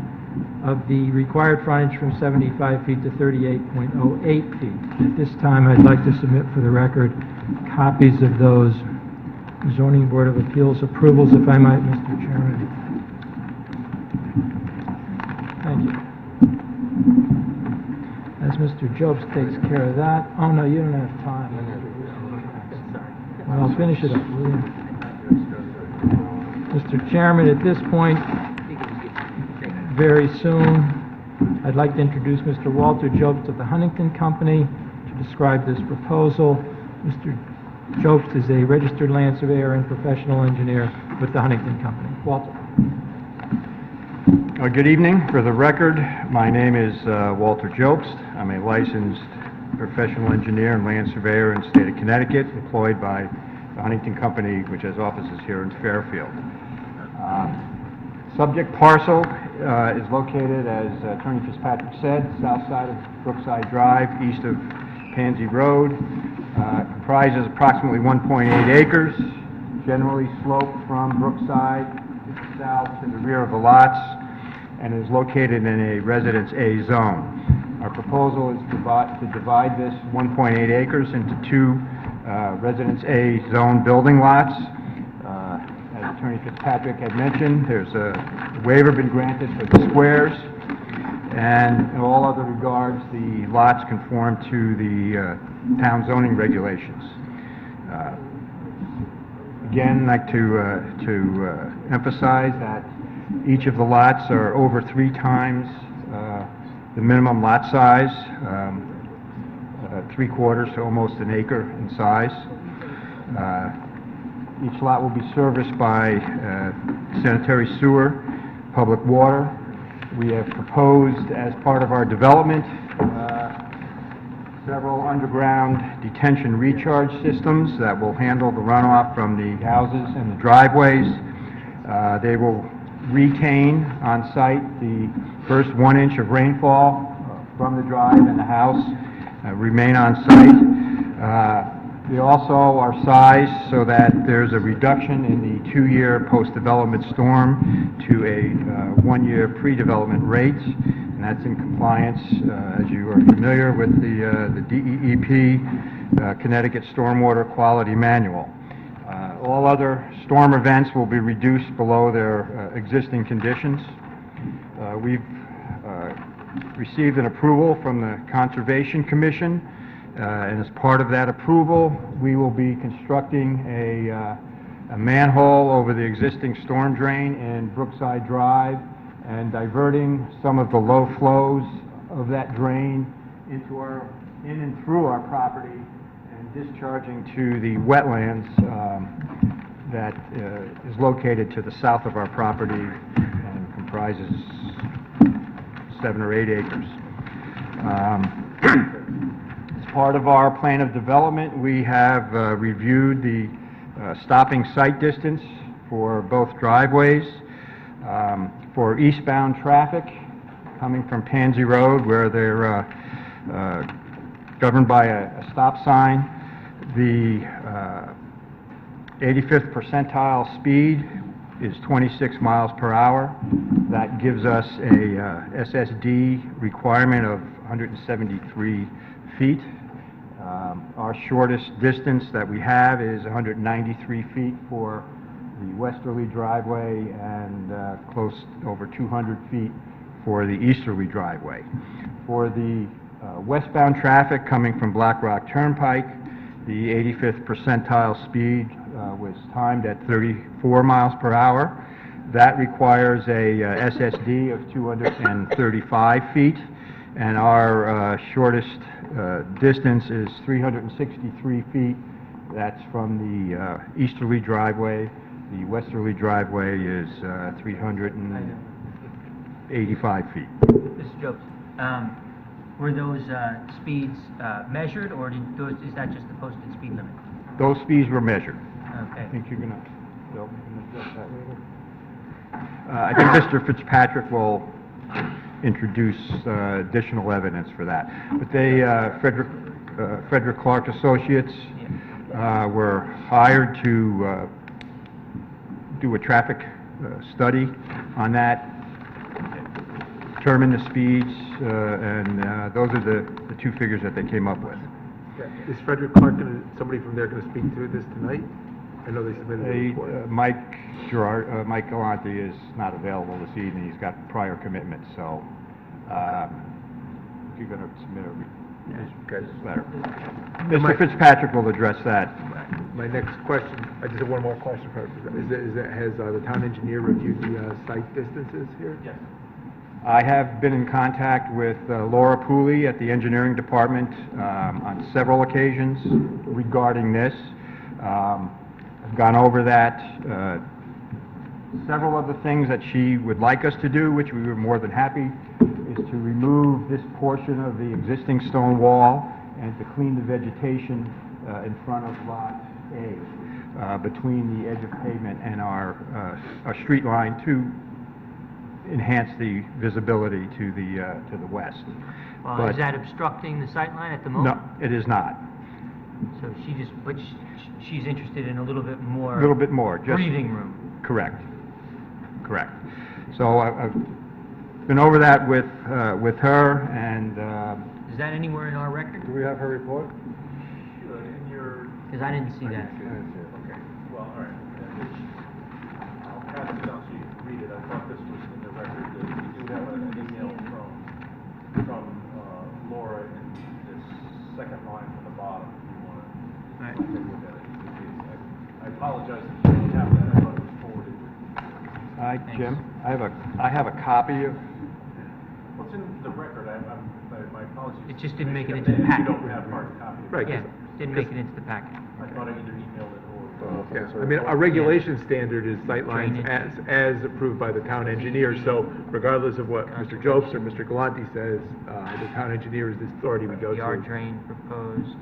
of the required frontage from 75 feet to 38.08 feet. At this time, I'd like to submit for the record copies of those Zoning Board of Appeals approvals, if I might, Mr. Chairman. Thank you. As Mr. Jobst takes care of that. Oh, no, you don't have time. Well, I'll finish it up, will you? Mr. Chairman, at this point, very soon, I'd like to introduce Mr. Walter Jobst of the Huntington Company to describe this proposal. Mr. Jobst is a registered land surveyor and professional engineer with the Huntington Company. Walter. Good evening. For the record, my name is Walter Jobst. I'm a licensed professional engineer and land surveyor in the state of Connecticut, employed by the Huntington Company, which has offices here in Fairfield. Subject parcel is located, as Attorney Fitzpatrick said, south side of Brookside Drive, east of Pansy Road. Comprises approximately 1.8 acres, generally sloped from Brookside to the south to the rear of the lots, and is located in a Residence A zone. Our proposal is to divide this 1.8 acres into 2 Residence A zone building lots. As Attorney Fitzpatrick had mentioned, there's a waiver been granted for the squares, and in all other regards, the lots conform to the town zoning regulations. Again, I'd like to emphasize that each of the lots are over 3 times the minimum lot size, 3/4 to almost an acre in size. Each lot will be serviced by sanitary sewer, public water. We have proposed, as part of our development, several underground detention recharge systems that will handle the runoff from the houses and the driveways. They will retain on site the first 1 inch of rainfall from the drive and the house, remain on site. They also are sized so that there's a reduction in the 2-year post-development storm to a 1-year pre-development rate, and that's in compliance, as you are familiar with, the DEEP Connecticut Stormwater Quality Manual. All other storm events will be reduced below their existing conditions. We've received an approval from the Conservation Commission, and as part of that approval, we will be constructing a manhole over the existing storm drain in Brookside Drive and diverting some of the low flows of that drain in and through our property and discharging to the wetlands that is located to the south of our property and comprises 7 or 8 acres. As part of our plan of development, we have reviewed the stopping site distance for both driveways. For eastbound traffic coming from Pansy Road, where they're governed by a stop sign, the 85th percentile speed is 26 miles per hour. That gives us a SSD requirement of 173 feet. Our shortest distance that we have is 193 feet for the westerly driveway and close over 200 feet for the easterly driveway. For the westbound traffic coming from Black Rock Turnpike, the 85th percentile speed was timed at 34 miles per hour. That requires a SSD of 235 feet, and our shortest distance is 363 feet. That's from the easterly driveway. The westerly driveway is 385 feet. Mr. Jobs, were those speeds measured, or is that just the posted speed limit? Those speeds were measured. Okay. I think you're gonna address that later. I think Mr. Fitzpatrick will introduce additional evidence for that. But they, Frederick Clark Associates, were hired to do a traffic study on that, determine the speeds, and those are the 2 figures that they came up with. Is Frederick Clark somebody from there gonna speak to this tonight? I know they submitted a report. Mike Galante is not available this evening. He's got prior commitments, so you're going to submit a letter. Mr. Fitzpatrick will address that. My next question, I just have one more question for you. Has the town engineer reviewed the site distances here? Yes. I have been in contact with Laura Pooley at the engineering department on several occasions regarding this. I've gone over that. Several of the things that she would like us to do, which we were more than happy, is to remove this portion of the existing stone wall and to clean the vegetation in front of Lot A, between the edge of pavement and our street line to enhance the visibility to the west. Is that obstructing the sight line at the moment? No, it is not. So she's interested in a little bit more. A little bit more, just breathing room. Correct. So I've been over that with her, and is that anywhere in our record? Do we have her report? In your... Because I didn't see that. Okay, well, all right. I'll pass it down so you can read it. I thought this was in the record. We do have an email from Laura in this second line from the bottom, if you want to take a look at it. I apologize if you don't have that. I thought it was forwarded. Hi, Jim. I have a copy of... Well, it's in the record. My apologies. It just didn't make it into the packet. You don't have hard copy. Right. Yeah, didn't make it into the packet. I thought I either emailed it or... Yeah, I mean, our regulation standard is sightlines as approved by the town engineer, so regardless of what Mr. Jobs or Mr. Galante says, the town engineer is the authority we go to. Yard drain proposed.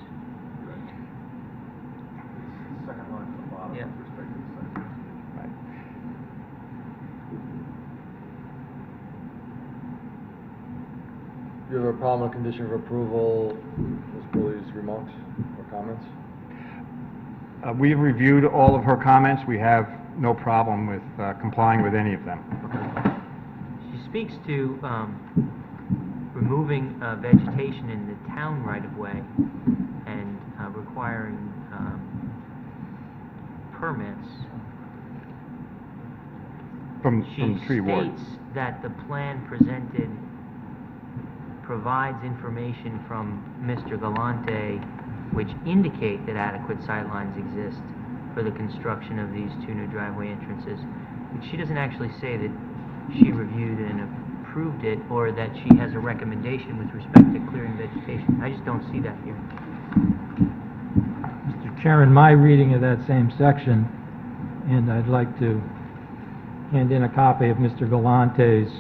Second line from the bottom with respect to the site. Right. Do you have a problem with condition of approval, Ms. Pooley's remarks or comments? We've reviewed all of her comments. We have no problem with complying with any of them. She speaks to removing vegetation in the town right-of-way and requiring permits. From the tree ward. She states that the plan presented provides information from Mr. Galante which indicate that adequate sightlines exist for the construction of these 2 new driveway entrances. But she doesn't actually say that she reviewed and approved it, or that she has a recommendation with respect to clearing vegetation. I just don't see that here. Chairman, my reading of that same section, and I'd like to hand in a copy of Mr. Galante's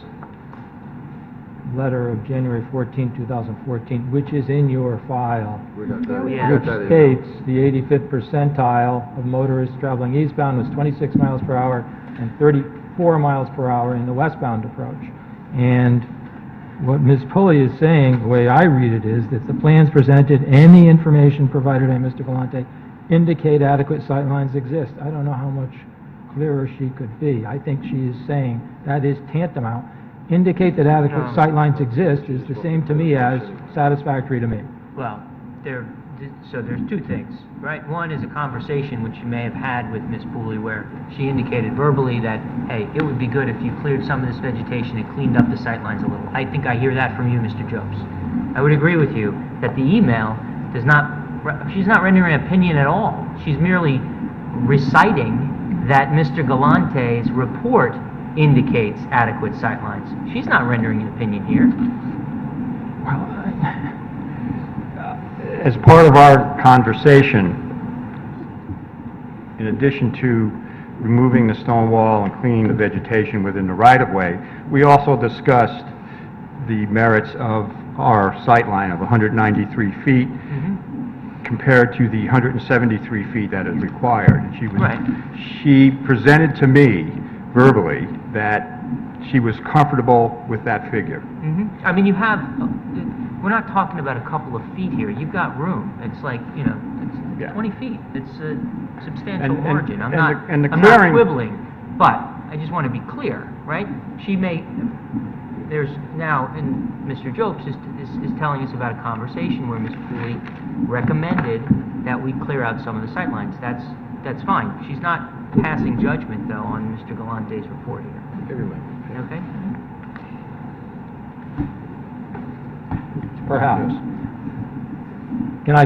letter of January 14, 2014, which is in your file, We got that. we Yeah. got which that in. states the 85th percentile of motorists traveling eastbound was 26 miles per hour and 34 miles per hour in the westbound approach. And what Ms. Pulley is saying, the way I read it, is that the plans presented and the information provided by Mr. Galante indicate adequate sightlines exist. I don't know how much clearer she could be. I think she is saying that is tantamount. Indicate that adequate No. sightlines exist is the same to me as satisfactory to me. Well, so there's two things, right? One is a conversation which you may have had with Ms. Pooley where she indicated verbally that, hey, it would be good if you cleared some of this vegetation and cleaned up the sightlines a little. I think I hear that from you, Mr. Jobs. I would agree with you that the email does not, she's not rendering an opinion at all. She's merely reciting that Mr. Galante's report indicates adequate sightlines. She's not rendering an opinion here. As part of our conversation, in addition to removing the stone wall and cleaning the vegetation within the right-of-way, we also discussed the merits of our sightline of 193 feet compared to the 173 feet that is required. And she presented to me verbally that she was comfortable with that figure. I mean, you have, we're not talking about a couple of feet here. You've got room. It's like, you know, it's 20 feet. It's a substantial margin. I'm not quibbling, but I just want to be clear, right? She may, there's now, and Mr. Jobs is telling us about a conversation where Ms. Pooley recommended that we clear out some of the sightlines. That's fine. She's not passing judgment, though, on Mr. Galante's report here. Okay? Perhaps. Can I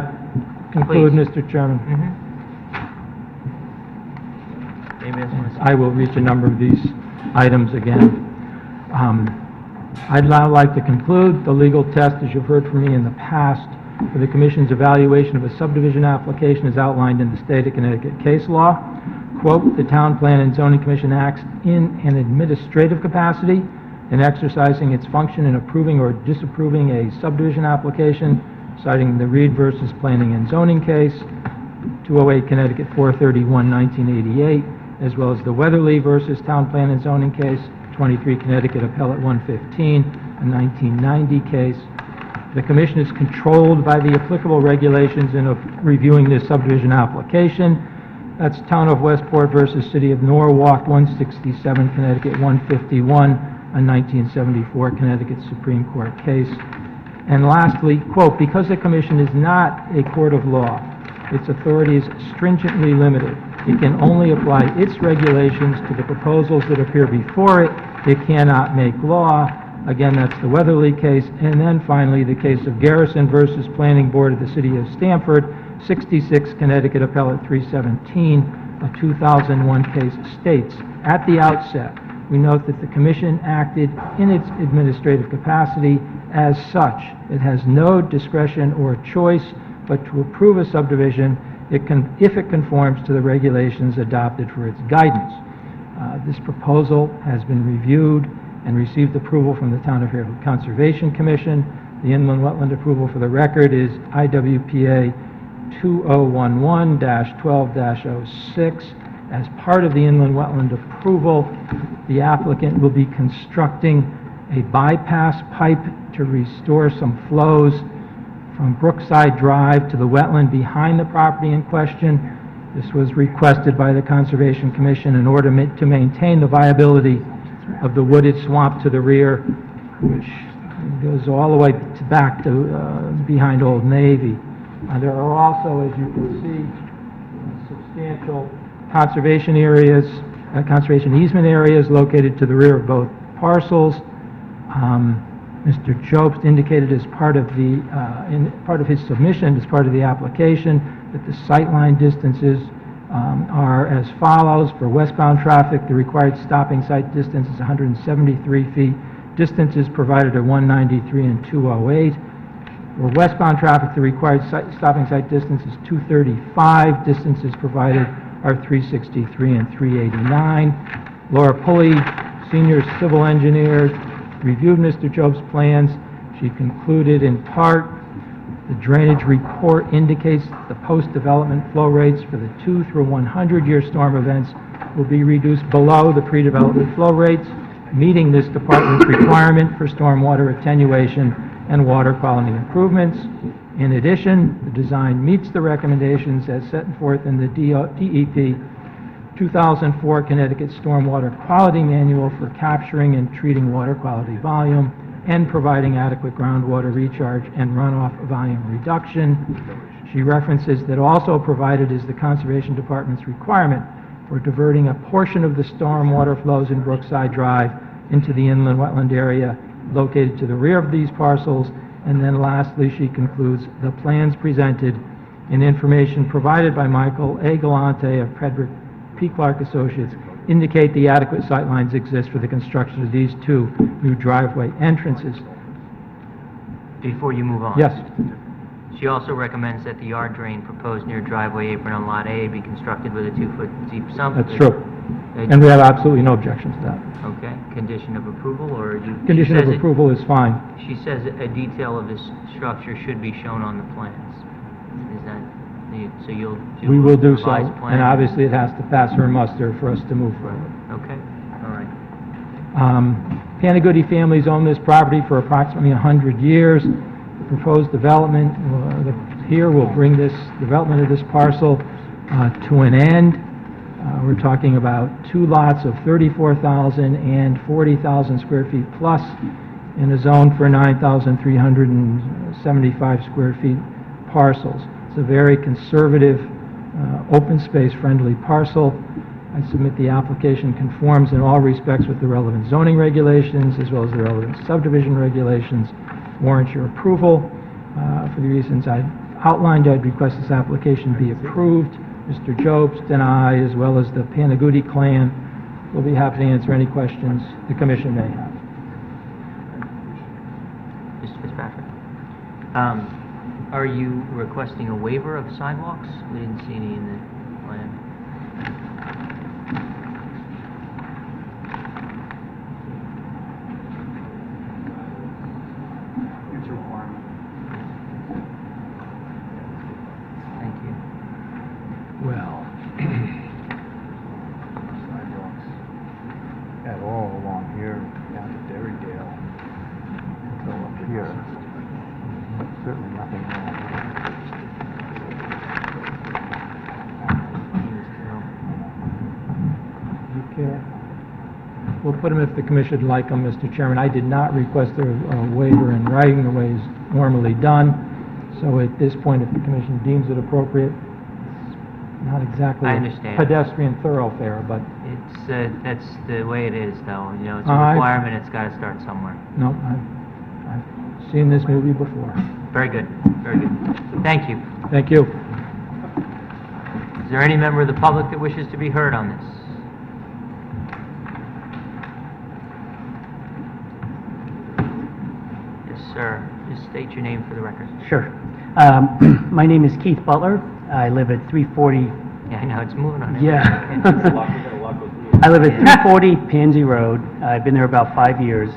conclude, Mr. Chairman? I will reach a number of these items again. I'd now like to conclude the legal test, as you've heard from me in the past, for the Commission's evaluation of a subdivision application as outlined in the State of Connecticut case law. Quote, "The Town Plan and Zoning Commission acts in an administrative capacity in exercising its function in approving or disapproving a subdivision application," citing the Reed versus Planning and Zoning case, 208 Connecticut 431, 1988, as well as the Weatherly versus Town Plan and Zoning case, 23 Connecticut Appellate 115, a 1990 case. The Commission is controlled by the applicable regulations in reviewing this subdivision application. That's Town of Westport versus City of Norwalk, 167 Connecticut 151, a 1974 Connecticut Supreme Court case. And lastly, quote, "Because the Commission is not a court of law, its authority is stringently limited. It can only apply its regulations to the proposals that appear before it. It cannot make law." Again, that's the Weatherly case. And then finally, the case of Garrison versus Planning Board of the City of Stamford, 66 Connecticut Appellate 317, a 2001 case, states, "At the outset, we note that the Commission acted in its administrative capacity. As such, it has no discretion or choice but to approve a subdivision if it conforms to the regulations adopted for its guidance." This proposal has been reviewed and received approval from the Town of Fairfield Conservation Commission. The inland wetland approval for the record is IWPA 2011-12-06. As part of the inland wetland approval, the applicant will be constructing a bypass pipe to restore some flows from Brookside Drive to the wetland behind the property in question. This was requested by the Conservation Commission in order to maintain the viability of the wooded swamp to the rear, which goes all the way back to behind Old Navy. There are also, as you can see, substantial conservation areas, conservation easement areas located to the rear of both parcels. Mr. Jobst indicated as part of the part of his submission, as part of the application, that the sightline distances are as follows. For westbound traffic, the required stopping sight distance is 173 feet. Distances provided are 193 and 208. For westbound traffic, the required stopping site distance is 235. Distances provided are 363 and 389. Laura Pulley, senior civil engineer, reviewed Mr. Job's plans. She concluded in part, the drainage report indicates the post-development flow rates for the 2 through 100-year storm events will be reduced below the pre-development flow rates, meeting this department's requirement for stormwater attenuation and water quality improvements. In addition, the design meets the recommendations as set forth in the DEP 2004 Connecticut Stormwater Quality Manual for capturing and treating water quality volume and providing adequate groundwater recharge and runoff volume reduction. She references that also provided is the Conservation Department's requirement for diverting a portion of the stormwater flows in Brookside Drive into the inland wetland area located to the rear of these parcels. And then lastly, she concludes, the plans presented and information provided by Michael A. Galante of Frederick P. Clark Associates indicate the adequate sightlines exist for the construction of these 2 new driveway entrances. Before you move on. Yes. She also recommends that the yard drain proposed near driveway apron on Lot A be constructed with a 2-foot deep sump. That's true. And we have absolutely no objections to that. Okay, condition of approval, or you... Condition of approval is fine. She says a detail of this structure should be shown on the plans. Is that, so you'll do... We will do so, revised plan? and obviously it has to pass her muster for us to move forward. Okay, all right. Panagoody families own this property for approximately 100 years. The proposed development here will bring this development of this parcel to an end. We're talking about 2 lots of 34,000 and 40,000 square feet plus in a zone for 9,375 square feet parcels. It's a very conservative, open space friendly parcel. I submit the application conforms in all respects with the relevant zoning regulations as well as the relevant subdivision regulations. Warrants your approval. For the reasons I outlined, I'd request this application be approved. Mr. Jobst and I, as well as the Panagoody clan, will be happy to answer any questions the commission may have. Mr. Fitzpatrick? Are you requesting a waiver of sidewalks? We didn't see any in the plan. It's a requirement. Thank you. Well, Sidewalks at all along here, down to Derrydale, until up here. Certainly nothing wrong. okay. We'll put them if the commission would like them, Mr. Chairman. I did not request a waiver in writing the way it's normally done. So at this point, if the commission deems it appropriate, it's not exactly I a understand. pedestrian thoroughfare, but It's, that's the way it is, though. You know, it's a I- requirement, it's got to start somewhere. no, I've seen this movie before. Very good, very good. Thank you. Thank you. Is there any member of the public that wishes to be heard on this? Yes, sir. Just state your name for the record. Sure. My name is Keith Butler. I live at 340... Yeah, I know, it's moving on. Yeah. I live at 340 Pansy Road. I've been there about 5 years.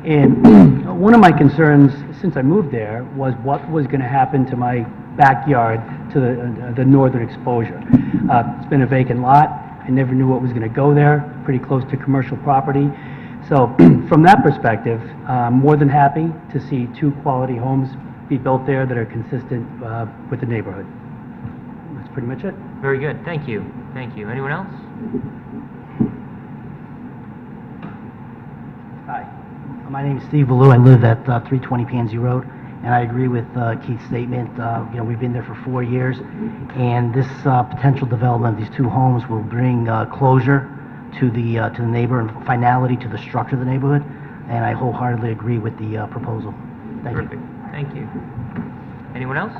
And one of my concerns since I moved there was what was going to happen to my backyard to the northern exposure. It's been a vacant lot. I never knew what was going to go there, pretty close to commercial property. So from that perspective, I'm more than happy to see 2 quality homes be built there that are consistent with the neighborhood. That's pretty much it. Very good, thank you. Thank you. Anyone else? Hi, my name is Steve Ballou. I live at 320 Pansy Road, and I agree with Keith's statement. You know, we've been there for 4 years, and this potential development of these 2 homes will bring closure to the neighbor and finality to the structure of the neighborhood, and I wholeheartedly agree with the proposal. Thank Perfect. you. Thank you. Anyone else?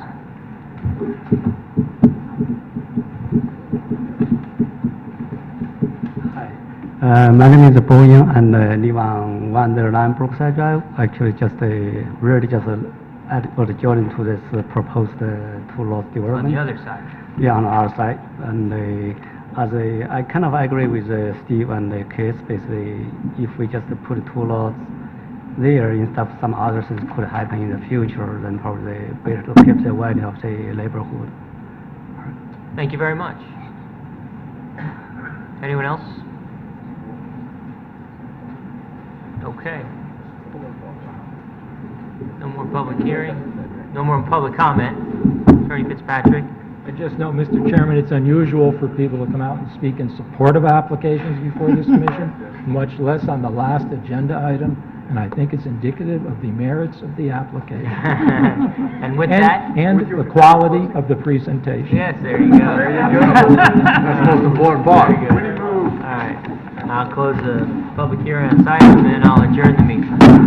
My name is Paul Young and live on Wonderland Brookside Drive. Actually, just really just adjoining to this proposed two-lot On development. the other side. Yeah, on our side, and I kind of agree with Steve and the kids, basically, if we just put two lots there instead of some other things could happen in the future, then probably better to keep the value of the neighborhood. Thank you very much. Anyone else? Okay. No more public hearing, no more public comment. Attorney Fitzpatrick? I just note, Mr. Chairman, it's unusual for people to come out and speak in support of applications before this commission, much less on the last agenda item, and I think it's indicative of the merits of the application. And with that? And the quality of the presentation. Yes, there you go. There you go. That's the most important part. All right, I'll close the public hearing on this item, and I'll adjourn the meeting.